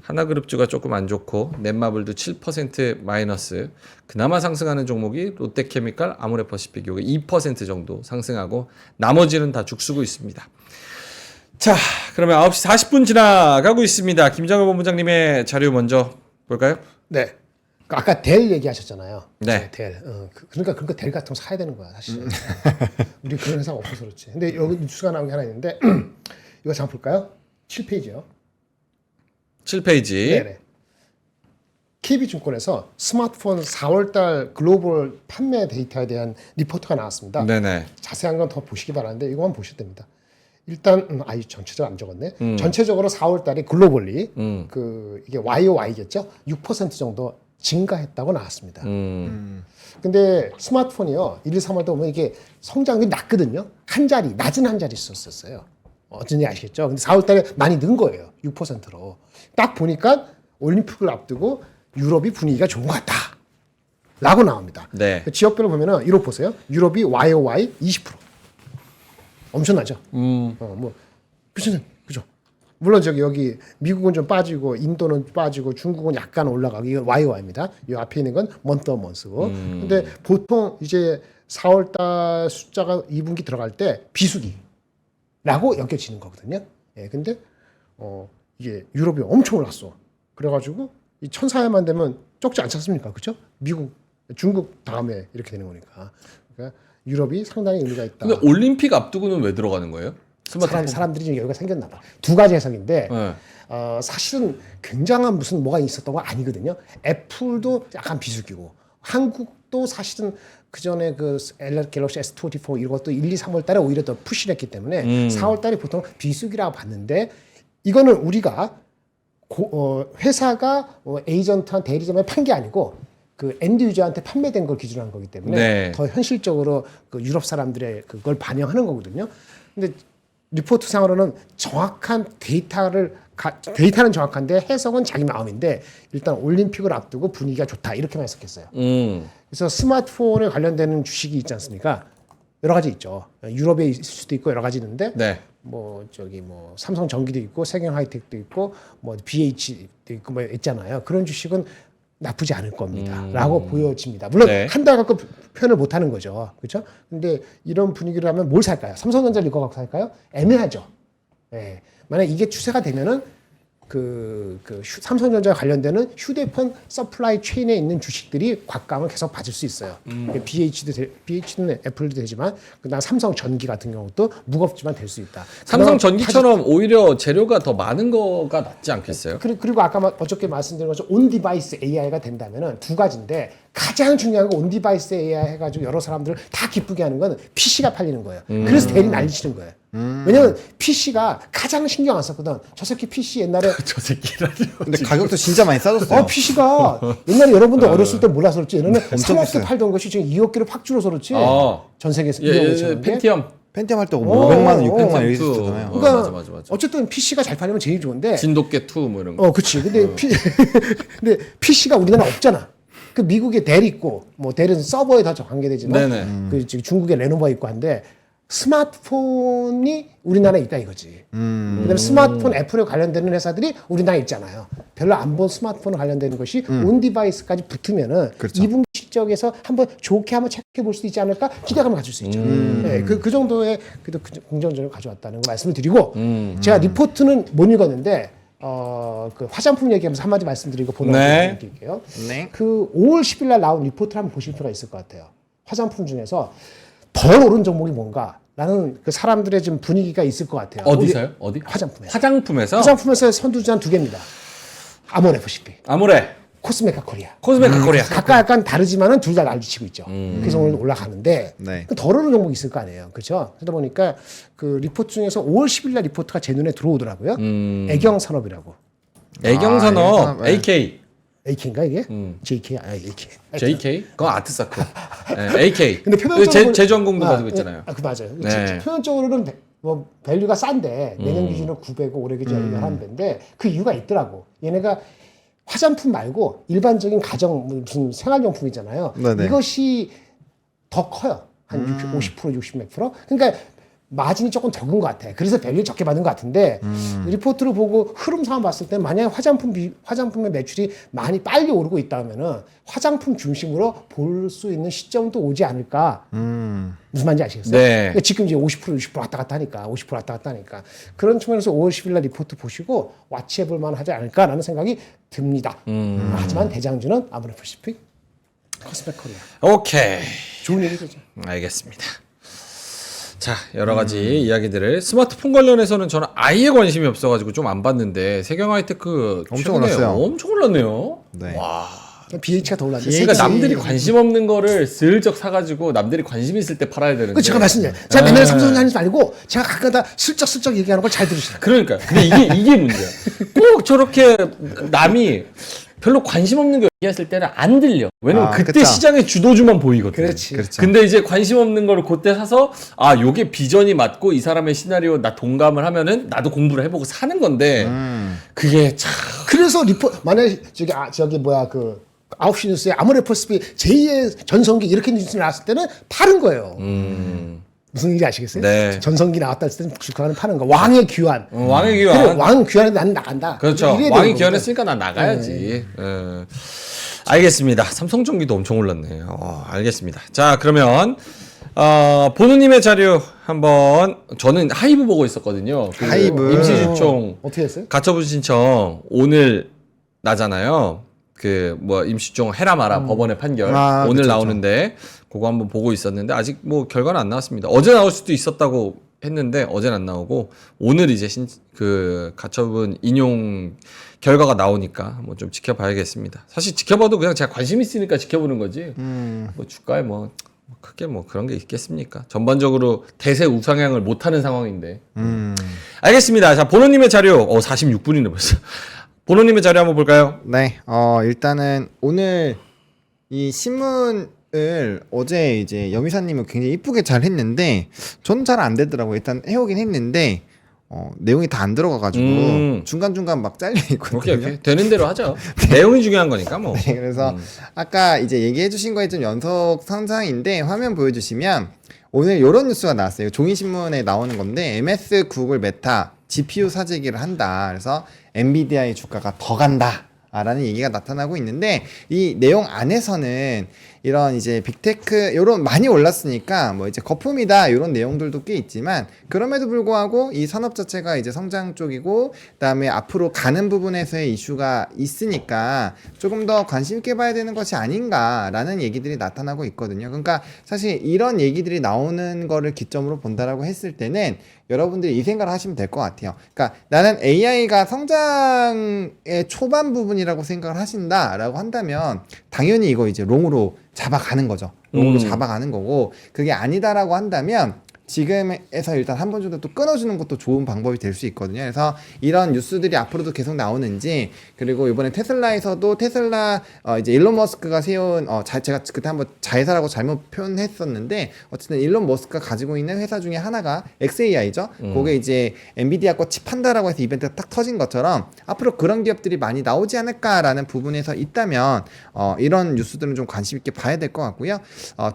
하나그룹주가 조금 안 좋고 넷마블도 7% 마이너스. 그나마 상승하는 종목이 롯데케미칼, 아모레퍼시픽 요게 2% 정도 상승하고 나머지는 다 죽쓰고 있습니다. 자, 그러면 9시 40분 지나가고 있습니다. 김정일 본부장님의 자료 먼저 볼까요? 네. 아까 델 얘기하셨잖아요. 네. 델. 그러니까 델 같은 거 사야 되는 거야, 사실. 우리 그런 회사가 없어서 그렇지. 근데 여기 뉴스가 나온 게 하나 있는데 이거 잠깐 볼까요? 7페이지요. 7페이지. 네네. KB증권에서 스마트폰 4월달 글로벌 판매 데이터에 대한 리포트가 나왔습니다. 네네. 자세한 건 더 보시기 바라는데 이거만 보셔도 됩니다. 일단 전체적으로 안 적었네. 전체적으로 4월달에 글로벌리 이게 YOY겠죠? 6% 정도 증가했다고 나왔습니다. 근데 스마트폰이요 1, 2, 3월도 보면 이게 성장률이 낮거든요. 낮은 한 자리 있었어요. 어쩐지 아시겠죠? 근데 4월달에 많이 는 거예요. 6%로. 딱 보니까 올림픽을 앞두고 유럽이 분위기가 좋은 것 같다. 라고 나옵니다. 네. 지역별로 보면은 유럽 보세요. 유럽이 YOY 20%. 엄청나죠? 그죠? 물론 여기 미국은 좀 빠지고 인도는 빠지고 중국은 약간 올라가고 이건 YOY입니다. 이 앞에 있는 건 month on month고. 근데 보통 이제 4월달 숫자가 2분기 들어갈 때 비수기라고 여겨지는 거거든요. 예, 근데 이게 유럽이 엄청 올랐어. 그래가지고 이 1,400만 되면 적지 않지 않습니까? 그죠? 미국, 중국 다음에 이렇게 되는 거니까. 그러니까 유럽이 상당히 의미가 있다. 근데 올림픽 앞두고는 왜 들어가는 거예요? 사람들이 좀 여유가 생겼나 봐. 두 가지 해석인데 네. 사실은 굉장한 무슨 뭐가 있었던 건 아니거든요. 애플도 약간 비수기고 한국도 사실은 그 전에 그 갤럭시 S24 이것도 1, 2, 3월 달에 오히려 더 푸시를 했기 때문에 4월 달에 보통 비수기라고 봤는데 이거는 우리가 회사가 에이전트한 대리점에 판 게 아니고 그 엔드 유저한테 판매된 걸 기준으로 한 거기 때문에 네. 더 현실적으로 그 유럽 사람들의 그걸 반영하는 거거든요. 근데 리포트 상으로는 정확한 데이터는 정확한데 해석은 자기 마음인데 일단 올림픽을 앞두고 분위기가 좋다 이렇게만 해석했어요. 그래서 스마트폰에 관련되는 주식이 있지 않습니까? 여러 가지 있죠. 유럽에 있을 수도 있고 여러 가지 있는데 네. 뭐 삼성 전기도 있고 세경 하이텍도 있고 뭐 BH도 있고 뭐 있잖아요. 그런 주식은 나쁘지 않을 겁니다.라고 보여집니다. 물론 네. 한 달 갖고 표현을 못 하는 거죠. 그렇죠? 근데 이런 분위기라면 뭘 살까요? 삼성전자를 이거 갖고 살까요? 애매하죠. 예. 만약 이게 추세가 되면은 삼성전자 관련되는 휴대폰 서플라이 체인에 있는 주식들이 곽감을 계속 받을 수 있어요. BH는 애플도 되지만 그다음 삼성 전기 같은 경우도 무겁지만 될 수 있다. 삼성 전기처럼 오히려 재료가 더 많은 거가 낫지 않겠어요? 그리고 아까 어저께 말씀드린 것처럼 온 디바이스 AI가 된다면은 두 가지인데 가장 중요한 건 온 디바이스 AI 해가지고 여러 사람들을 다 기쁘게 하는 건 PC가 팔리는 거예요. 그래서 대리 난리치는 거예요. 왜냐면 PC가 가장 신경 안 썼거든. 저 새끼 PC 옛날에 저 새끼라뇨. 근데 가격도 진짜 많이 싸졌어요. PC가 옛날에 여러분들 어렸을 때 몰라서 그렇지. 얘네는 엄청 3억대 비싸요. 팔던 것이 지금 2억 개로 팍 줄어서 그렇지. 전 세계에서 펜티엄. 펜티엄 할 때 500만 원, 600만 원 이렇게 펜티엄 썼잖아요. 투. 그러니까 맞아. 어쨌든 PC가 잘 팔리면 제일 좋은데. 진돗개 2 뭐 이런 거. 그렇지. 근데 PC가 우리나라 없잖아. 그 미국에 델 있고 뭐 델은 서버에 더 관계되지만 네네. 그 지금 중국에 레노버 있고 한데 스마트폰이 우리나라에 있다 이거지. 그다음에 스마트폰 애플에 관련되는 회사들이 우리나라에 있잖아요. 별로 안 본 스마트폰 관련되는 것이 온 디바이스까지 붙으면은 그렇죠. 2분기 실적에서 한번 좋게 한번 체크해 볼 수 있지 않을까 기대감을 가질 수 있죠. 네, 그 정도의 그래도 긍정적으로 가져왔다는 거 말씀을 드리고 제가 리포트는 못 읽었는데 그 화장품 얘기하면서 한마디 말씀드리고 본론 네. 드릴게요. 네. 그 5월 10일 날 나온 리포트를 한번 보실 필요가 있을 것 같아요. 화장품 중에서 덜 오른 종목이 뭔가라는 그 사람들의 좀 분위기가 있을 것 같아요. 어디서요? 어디? 화장품에서. 화장품에서? 화장품에서 선두주자는 두 개입니다. 아모레퍼시픽, 아모레. 코스메카 코리아. 코스메카 코리아. 각각 약간 다르지만은 둘 다 난리치고 있죠. 그래서 오늘 올라가는데 네. 그 덜 오른 종목이 있을 거 아니에요. 그렇죠? 그러다 보니까 그 리포트 중에서 5월 10일 날 리포트가 제 눈에 들어오더라고요. 애경산업이라고. 애경산업. 네. AK. AK인가 이게? JK? AK. JK? 그건 아트사크. 네, AK. 근데 표면적으로 제주항공도 가지고 있잖아요. 그 맞아요. 네. 표면적으로는 뭐 밸류가 싼데 내년 기준으로 900억, 올해 기준으로 1,100인데 그 이유가 있더라고. 얘네가 화장품 말고 일반적인 가정 무슨 생활용품이잖아요. 네네. 이것이 더 커요. 한 50%, 60 몇 프로. 그러니까 마진이 조금 적은 것 같아. 그래서 밸류 적게 받은 것 같은데 리포트를 보고 흐름상 봤을 때 만약에 화장품의 매출이 많이 빨리 오르고 있다면은 화장품 중심으로 볼 수 있는 시점도 오지 않을까. 무슨 말인지 아시겠어요? 네. 그러니까 지금 이제 50%, 60% 왔다 갔다 하니까 50% 왔다 갔다 하니까 그런 측면에서 5월 10일 날 리포트 보시고 와치해볼 만하지 않을까라는 생각이 듭니다. 하지만 대장주는 아무래도 퍼시픽 코스메 코리아. 오케이. 좋은 얘기죠. 알겠습니다. 자, 여러 가지 이야기들을 스마트폰 관련해서는 저는 아예 관심이 없어가지고 좀 안 봤는데 세경 하이테크 엄청 최근에 올랐어요. 엄청 올랐네요. 네. 와. BH가 더 올랐는데. 그러니까 남들이 관심 없는 거를 슬쩍 사가지고 남들이 관심 있을 때 팔아야 되는데. 그 제가 말씀드려요. 제가 맨날 삼성전자 하는 줄 알고 제가 가끔가다 슬쩍슬쩍 얘기하는 걸 잘 들으시더라고요. 그러니까. 근데 이게 문제야. 꼭 저렇게 남이 별로 관심 없는 거 얘기했을 때는 안 들려. 왜냐면 그때 그쵸. 시장의 주도주만 보이거든. 그렇지. 그렇죠. 근데 이제 관심 없는 거를 그때 사서 아 요게 비전이 맞고 이 사람의 시나리오 나 동감을 하면은 나도 공부를 해보고 사는 건데 그게 참 그래서 만약에 저기 뭐야 그 9시 뉴스에 아모레퍼스피 제2의 전성기 이렇게 뉴스 나왔을 때는 파는 거예요. 무슨 얘기인지 아시겠어요? 네. 전성기 나왔다 했을 때는 주가는 파는 거. 왕의 귀환. 왕의 그래, 귀환. 왕 귀환에 나는 나간다. 그렇죠. 이래야 왕이 되는 귀환했으니까 난 나가야지. 예. 알겠습니다. 삼성전기도 엄청 올랐네. 알겠습니다. 자, 그러면 보누님의 자료 한번 저는 하이브 보고 있었거든요. 그 하이브. 임시주총 어떻게 했어요? 가처분 신청 오늘 나잖아요. 그 뭐 임시주총 해라 마라 법원의 판결 오늘 그쵸, 나오는데 그거 한번 보고 있었는데 아직 뭐 결과는 안 나왔습니다. 어제 나올 수도 있었다고 했는데 어제는 안 나오고 오늘 이제 그 가처분 인용 결과가 나오니까 한번 좀 지켜봐야겠습니다. 사실 지켜봐도 그냥 제가 관심 있으니까 지켜보는 거지. 뭐 주가에 뭐 크게 뭐 그런 게 있겠습니까? 전반적으로 대세 우상향을 못하는 상황인데. 알겠습니다. 자 보노님의 자료 46분이네 벌써. 보노님의 자료 한번 볼까요? 네. 일단은 오늘 이 신문을 어제 이제 여미사님은 굉장히 이쁘게 잘 했는데 저는 잘 안 되더라고요. 일단 해오긴 했는데 내용이 다 안 들어가가지고 중간중간 막 잘려 있거든요. 오케이. 되는 대로 하죠. 내용이 중요한 거니까 뭐. 네, 그래서 아까 이제 얘기해주신 거에 좀 연속 상상인데 화면 보여주시면 오늘 이런 뉴스가 나왔어요. 종이신문에 나오는 건데 MS, 구글, 메타 GPU 사재기를 한다. 그래서 엔비디아의 주가가 더 간다. 라는 얘기가 나타나고 있는데 이 내용 안에서는 이런 이제 빅테크 요런 많이 올랐으니까 뭐 이제 거품이다 이런 내용들도 꽤 있지만 그럼에도 불구하고 이 산업 자체가 이제 성장 쪽이고 그다음에 앞으로 가는 부분에서의 이슈가 있으니까 조금 더 관심 있게 봐야 되는 것이 아닌가라는 얘기들이 나타나고 있거든요. 그러니까 사실 이런 얘기들이 나오는 거를 기점으로 본다라고 했을 때는 여러분들이 이 생각을 하시면 될 것 같아요. 그러니까 나는 AI가 성장의 초반 부분이라고 생각을 하신다라고 한다면 당연히 이거 이제 롱으로 잡아가는 거죠. 롱으로 잡아가는 거고 그게 아니다라고 한다면 지금에서 일단 한 번 정도 또 끊어주는 것도 좋은 방법이 될 수 있거든요. 그래서 이런 뉴스들이 앞으로도 계속 나오는지 그리고 이번에 테슬라에서도 테슬라 이제 일론 머스크가 세운 제가 그때 한번 자회사라고 잘못 표현했었는데 어쨌든 일론 머스크가 가지고 있는 회사 중에 하나가 XAI죠. 그게 이제 엔비디아 거 칩 판다라고 해서 이벤트가 딱 터진 것처럼 앞으로 그런 기업들이 많이 나오지 않을까라는 부분에서 있다면 이런 뉴스들은 좀 관심 있게 봐야 될 것 같고요.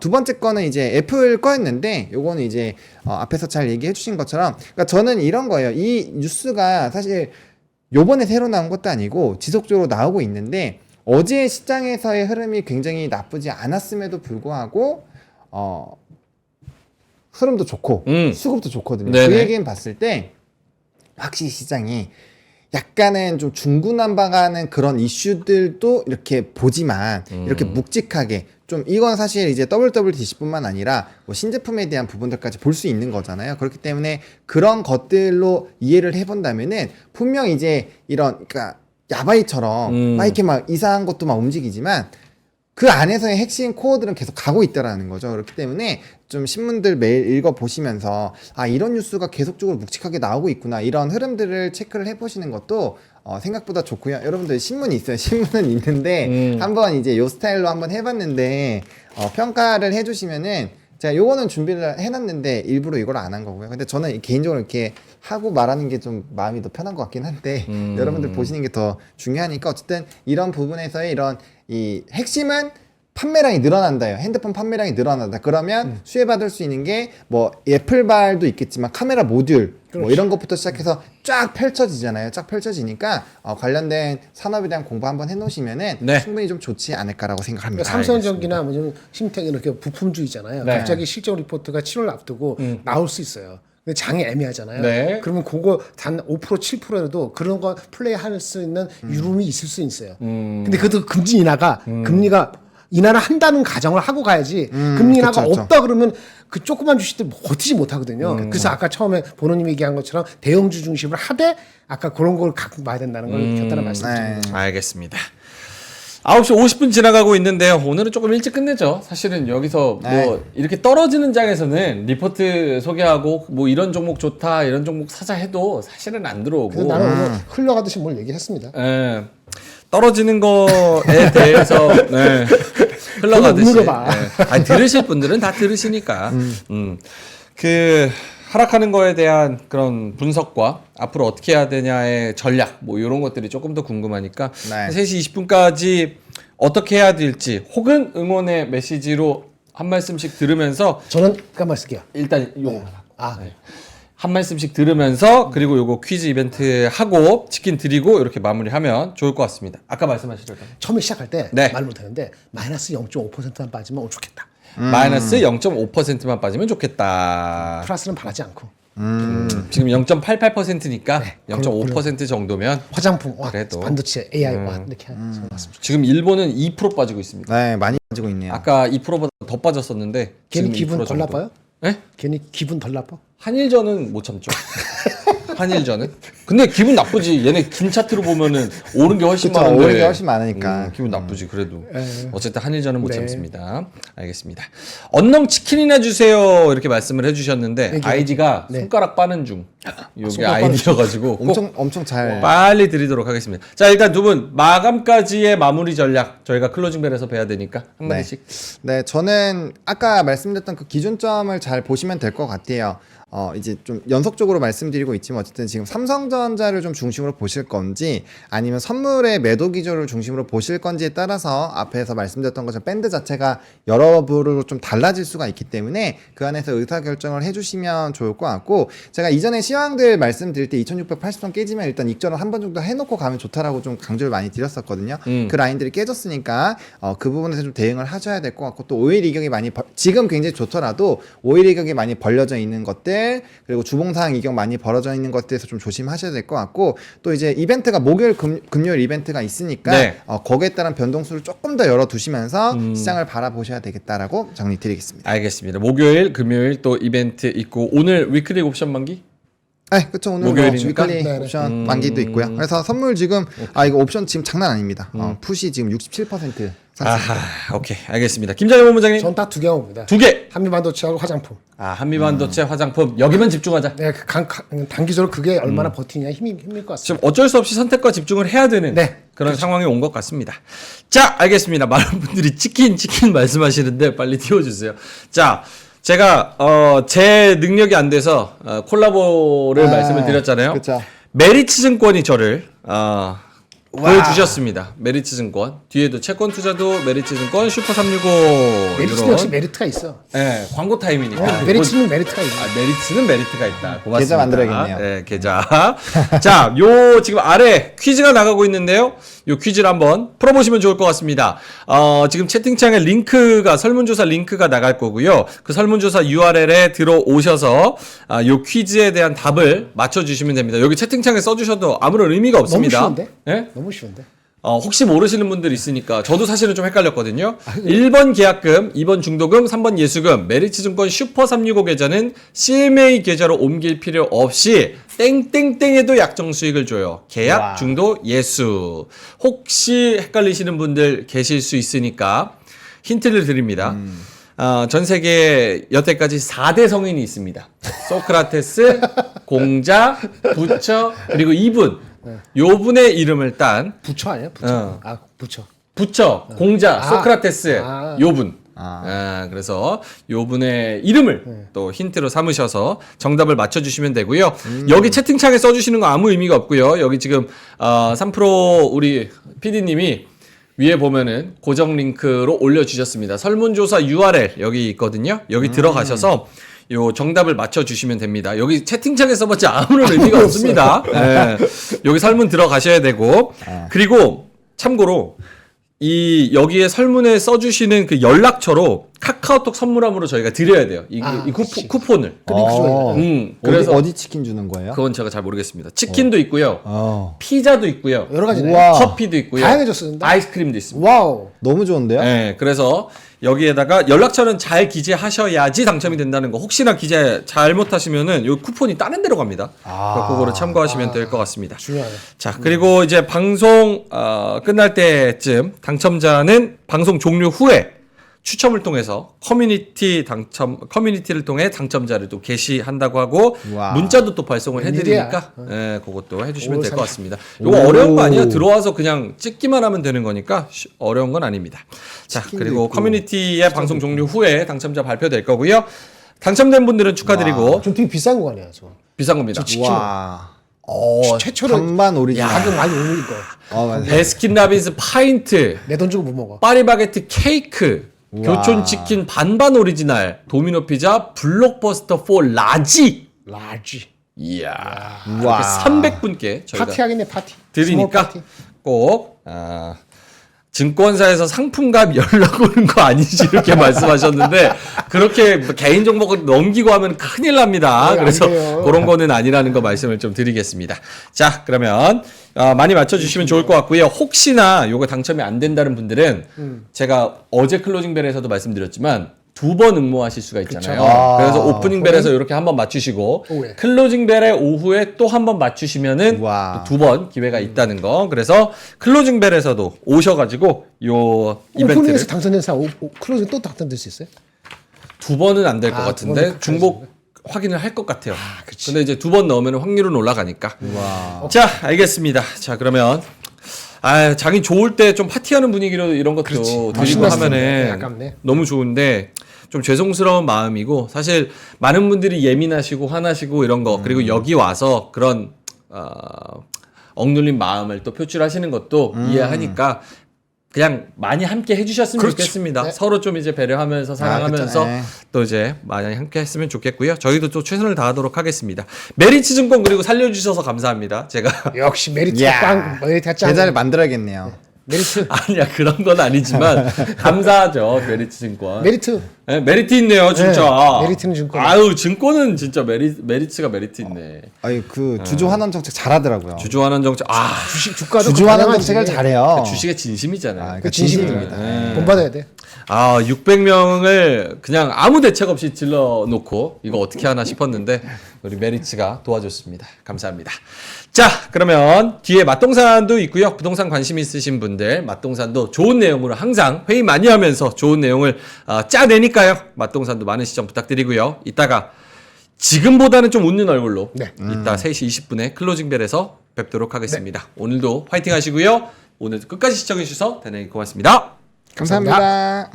두 번째 거는 이제 애플 거였는데 요거는 이제 앞에서 잘 얘기해 주신 것처럼 그러니까 저는 이런 거예요. 이 뉴스가 사실 요번에 새로 나온 것도 아니고 지속적으로 나오고 있는데 어제 시장에서의 흐름이 굉장히 나쁘지 않았음에도 불구하고 흐름도 좋고 수급도 좋거든요. 네네. 그 얘기는 봤을 때 확실히 시장이 약간은 좀 중구난방하는 그런 이슈들도 이렇게 보지만 이렇게 묵직하게 좀 이건 사실 이제 WWDC뿐만 아니라 뭐 신제품에 대한 부분들까지 볼 수 있는 거잖아요. 그렇기 때문에 그런 것들로 이해를 해본다면은 분명 이제 이런 그러니까 야바이처럼 막 이렇게 막 이상한 것도 막 움직이지만 그 안에서의 핵심 코어들은 계속 가고 있다라는 거죠. 그렇기 때문에 좀 신문들 매일 읽어보시면서 이런 뉴스가 계속적으로 묵직하게 나오고 있구나 이런 흐름들을 체크를 해보시는 것도 생각보다 좋고요. 여러분들 신문이 있어요. 신문은 있는데 한번 이제 요 스타일로 한번 해봤는데 평가를 해주시면은 제가 요거는 준비를 해놨는데 일부러 이걸 안 한 거고요. 근데 저는 개인적으로 이렇게 하고 말하는 게 좀 마음이 더 편한 것 같긴 한데 여러분들 보시는 게 더 중요하니까 어쨌든 이런 부분에서의 이런 이 핵심은 판매량이 늘어난다요. 핸드폰 판매량이 늘어난다. 그러면 수혜받을 수 있는 게 뭐 애플발도 있겠지만 카메라 모듈 뭐 이런 것부터 시작해서 쫙 펼쳐지잖아요. 쫙 펼쳐지니까 관련된 산업에 대한 공부 한번 해놓으시면은 네. 충분히 좀 좋지 않을까라고 생각합니다. 그러니까 삼성전기나 뭐 심택 이렇게 부품주의잖아요. 네. 갑자기 실적 리포트가 7월 앞두고 나올 수 있어요. 근데 장이 애매하잖아요. 네. 그러면 그거 단 5% 7%라도 그런 거 플레이할 수 있는 유rum이 있을 수 있어요. 근데 그것도 금리 인하가 금리가 인하를 한다는 가정을 하고 가야지 금리 인하가 그쵸, 그쵸. 없다 그러면 그 조그만 주식들 버티지 못하거든요. 그래서 아까 처음에 보노님 얘기한 것처럼 대형주 중심으로 하되 아까 그런 걸 갖고 봐야 된다는 걸 간단한 말씀드립니다. 알겠습니다. 9시 50분 지나가고 있는데요. 오늘은 조금 일찍 끝내죠. 사실은 여기서 뭐 이렇게 떨어지는 장에서는 리포트 소개하고 뭐 이런 종목 좋다, 이런 종목 사자 해도 사실은 안 그래서 들어오고. 나는 오늘 흘러가듯이 뭘 얘기했습니다. 예. 떨어지는 거에 대해서 네. 흘러가듯이. 그걸 물어봐. 예. 아니, 들으실 분들은 다 들으시니까. 그 하락하는 거에 대한 그런 분석과 앞으로 어떻게 해야 되냐의 전략 뭐 이런 것들이 조금 더 궁금하니까 네. 3시 20분까지 어떻게 해야 될지 혹은 응원의 메시지로 한 말씀씩 들으면서 저는 잠깐만 쓸게요. 일단 요거 아, 한 말씀씩 들으면서 그리고 요거 퀴즈 이벤트 하고 치킨 드리고 이렇게 마무리하면 좋을 것 같습니다. 아까 말씀하시려던 처음에 시작할 때 말 네. 못하는데 마이너스 0.5%만 빠지면 좋겠다. 마이너스 0.5%만 빠지면 좋겠다. 플러스는 바라지 않고 지금 0.88%니까 네, 0.5% 정도면 화장품, 와, 그래도. 반도체, AI 와 이렇게 하는 것 같습니다. 지금 일본은 2% 빠지고 있습니다. 네, 많이 가지고 있네요. 아까 2%보다 더 빠졌었는데 괜히 지금 기분 2% 덜 정도. 나빠요? 네? 괜히 기분 덜 나빠? 한일전은 못 참죠. 한일전은. 근데 기분 나쁘지. 얘네 긴 차트로 보면은 오른 게 훨씬 그쵸, 많은데. 오른 게 훨씬 많으니까. 기분 나쁘지 그래도. 예. 어쨌든 한일전은 못 네. 참습니다. 알겠습니다. 언능 치킨이나 주세요 이렇게 말씀을 해주셨는데 얘기해요. 아이디가 네. 손가락 빠는 중. 요게 손가락 빠는 아이디여가지고 꼭 엄청 잘. 빨리 드리도록 하겠습니다. 자 일단 두 분 마감까지의 마무리 전략 저희가 클로징벨에서 뵈야 되니까 한 네. 마디씩. 네, 저는 아까 말씀드렸던 그 기준점을 잘 보시면 될 것 같아요. 이제 좀 연속적으로 말씀드리고 있지만 어쨌든 지금 삼성전자를 좀 중심으로 보실 건지 아니면 선물의 매도 기조를 중심으로 보실 건지에 따라서 앞에서 말씀드렸던 것처럼 밴드 자체가 여러 부로 좀 달라질 수가 있기 때문에 그 안에서 의사결정을 해주시면 좋을 것 같고 제가 이전에 시황들 말씀드릴 때 2680선 깨지면 일단 익절을 한 번 정도 해놓고 가면 좋다라고 좀 강조를 많이 드렸었거든요. 그 라인들이 깨졌으니까 그 부분에서 좀 대응을 하셔야 될 것 같고 또 오일 이격이 많이 지금 굉장히 좋더라도 오일 이격이 많이 벌려져 있는 것들 그리고 주봉상 이격 많이 벌어져 있는 것들에서 좀 조심하셔야 될 것 같고 또 이제 이벤트가 목요일 금요일 이벤트가 있으니까 네. 거기에 따른 변동수를 조금 더 열어두시면서 시장을 바라보셔야 되겠다라고 정리 드리겠습니다. 알겠습니다. 목요일, 금요일 또 이벤트 있고 오늘 위클리 옵션 만기? 네, 그쵸. 오늘 목요일이니까? 위클리 네네. 옵션 만기도 있고요. 그래서 선물 지금 이거 옵션 지금 장난 아닙니다. 푸시 지금 67% 샀습니다. 아하, 오케이, 알겠습니다. 김장현 본부장님 전 딱 두 개만 봅니다. 두 개. 한미반도체하고 화장품. 아 한미반도체 화장품 여기만 집중하자. 네, 단기적으로 그게 얼마나 버티느냐 힘일 것 같습니다. 지금 어쩔 수 없이 선택과 집중을 해야 되는 네, 그런 상황이 온 것 같습니다. 자, 알겠습니다. 많은 분들이 치킨 말씀하시는데 빨리 띄워주세요. 자, 제가 제 능력이 안 돼서 콜라보를 말씀을 드렸잖아요. 그쵸. 메리츠증권이 저를 보여주셨습니다. 메리츠증권 뒤에도 채권투자도 메리츠증권 슈퍼365 메리츠는 역시 메리트가 있어. 네, 광고 타임이니까. 메리츠는 메리트가 있어. 메리트는 메리트가 있다. 고맙습니다. 계좌 만들어야겠네요. 네, 계좌. 자, 요 지금 아래 퀴즈가 나가고 있는데요. 요 퀴즈를 한번 풀어보시면 좋을 것 같습니다. 지금 채팅창에 링크가 설문조사 링크가 나갈 거고요. 그 설문조사 URL에 들어오셔서 요 퀴즈에 대한 답을 맞춰주시면 됩니다. 여기 채팅창에 써주셔도 아무런 의미가 없습니다. 너무 쉬운데? 네? 너무 쉬운데. 혹시 모르시는 분들 있으니까 저도 사실은 좀 헷갈렸거든요. 1번 계약금, 2번 중도금, 3번 예수금, 메리츠증권 슈퍼365 계좌는 CMA 계좌로 옮길 필요 없이 땡땡땡에도 약정 수익을 줘요. 계약, 와. 중도, 예수. 혹시 헷갈리시는 분들 계실 수 있으니까 힌트를 드립니다. 전 세계에 여태까지 4대 성인이 있습니다. 소크라테스, 공자, 부처, 그리고 이분. 요 분의 이름을 딴 부처 아니야? 부처. 어. 아, 부처. 부처, 공자, 아. 소크라테스, 아. 요 분. 그래서 요 분의 이름을 또 힌트로 삼으셔서 정답을 맞춰주시면 되고요. 여기 채팅창에 써주시는 거 아무 의미가 없고요. 여기 지금 3프로 우리 PD님이 위에 보면은 고정 링크로 올려주셨습니다. 설문조사 URL 여기 있거든요. 여기 들어가셔서 요 정답을 맞춰주시면 됩니다. 여기 채팅창에 써봤자 아무런 의미가 없습니다. 네. 여기 설문 들어가셔야 되고 그리고 참고로 여기에 설문에 써주시는 그 연락처로 카카오톡 선물함으로 저희가 드려야 돼요. 이 쿠폰을. 그래서 어디 치킨 주는 거예요? 그건 제가 잘 모르겠습니다. 치킨도 있고요. 피자도 있고요. 여러 가지네. 우와. 커피도 있고요. 다양해졌습니다. 아이스크림도 있습니다. 와우. 너무 좋은데요? 네, 그래서 여기에다가 연락처는 잘 기재하셔야지 당첨이 된다는 거. 혹시나 기재 잘못하시면은 요 쿠폰이 다른 데로 갑니다. 그러니까 그거를 참고하시면 될 것 같습니다. 중요하네. 자, 그리고 이제 방송 끝날 때쯤 당첨자는 방송 종료 후에 추첨을 통해서 커뮤니티를 통해 당첨자를 또 게시한다고 하고 와. 문자도 또 발송을 웬일이야. 해드리니까 그것도 해주시면 오, 될 것 참. 같습니다. 이거 어려운 거 아니에요? 들어와서 그냥 찍기만 하면 되는 거니까 어려운 건 아닙니다. 자, 그리고 있고. 커뮤니티의 방송 종료 후에 당첨자 발표될 거고요. 당첨된 분들은 축하드리고 좀 되게 비싼 거 아니야, 저. 비싼 겁니다. 와. 최초로 반반 오리지널. 가격 많이 오는 거. 맞아요. 베스킨라빈스 파인트, 내 돈 주고 못 먹어. 파리바게트 케이크, 우와. 교촌 치킨 반반 오리지널, 도미노 피자, 블록버스터 4 라지. 라지. 이야. 우와. 이렇게 300분께 저희가 파티 하겠네, 파티. 스몰 드리니까 파티. 꼭 증권사에서 상품값 연락 오는 거 아니지 이렇게 말씀하셨는데 그렇게 개인정보 넘기고 하면 큰일 납니다. 네, 그래서 안 돼요. 그런 거는 아니라는 거 말씀을 좀 드리겠습니다. 자, 그러면 많이 맞춰주시면 좋을 것 같고요. 혹시나 요거 당첨이 안 된다는 분들은 제가 어제 클로징벨에서도 말씀드렸지만 2번 응모하실 수가 있잖아요. 그쵸. 그래서 오프닝벨에서 이렇게 한번 맞추시고 오후에. 클로징벨의 오후에 또 한 번 맞추시면은 와. 2번 기회가 있다는 거. 그래서 클로징벨에서도 오셔가지고 요 이벤트를 오프닝에서 당선된 사람 클로징 또 당선될 수 있어요? 2번은 안 될 것 두 같은데 번은 중복 확인을 할 것 같아요. 그치. 근데 이제 2번 넣으면 확률은 올라가니까. 와. 자, 알겠습니다. 자, 그러면 장이 좋을 때 좀 파티하는 분위기로 이런 것도 드리고 신났을 텐데. 하면은 아깝네. 너무 좋은데 좀 죄송스러운 마음이고 사실 많은 분들이 예민하시고 화나시고 이런 거 그리고 여기 와서 그런 억눌린 마음을 또 표출하시는 것도 이해하니까 그냥 많이 함께 해주셨으면 그렇죠. 좋겠습니다. 네. 서로 좀 이제 배려하면서 사랑하면서 그쵸. 네. 또 이제 많이 함께 했으면 좋겠고요. 저희도 또 최선을 다하도록 하겠습니다. 메리츠 증권 그리고 살려주셔서 감사합니다. 제가 역시 메리트 이야. 빵, 메리트 짱. 계좌를 만들어야겠네요. 메리트. 아니야 그런 건 아니지만 감사하죠 메리츠 증권. 메리트. 네, 메리트 있네요 진짜. 네, 메리트는 증권. 아유 증권은 진짜 메리츠가 메리트 있네. 아니 그 주주 환원 정책 잘하더라고요. 주주환원 정책 주가도 주주 환원 다양하지. 정책을 잘해요. 주식의 진심이잖아요. 그 진심입니다. 네. 본받아야 돼. 600명을 그냥 아무 대책 없이 질러 놓고 이거 어떻게 하나 싶었는데 우리 메리츠가 도와줬습니다. 감사합니다. 자, 그러면 뒤에 맛동산도 있고요. 부동산 관심 있으신 분들 맛동산도 좋은 내용으로 항상 회의 많이 하면서 좋은 내용을 짜내니까요. 맛동산도 많은 시청 부탁드리고요. 이따가 지금보다는 좀 웃는 얼굴로 네. 이따 3시 20분에 클로징벨에서 뵙도록 하겠습니다. 오늘도 화이팅 하시고요. 오늘도 끝까지 시청해 주셔서 대단히 고맙습니다. 감사합니다.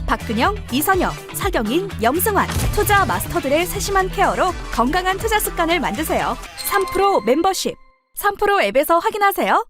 박근영, 이선영, 사경인, 염승환 투자 마스터들의 세심한 케어로 건강한 투자 습관을 만드세요. 3프로 멤버십 3프로 앱에서 확인하세요.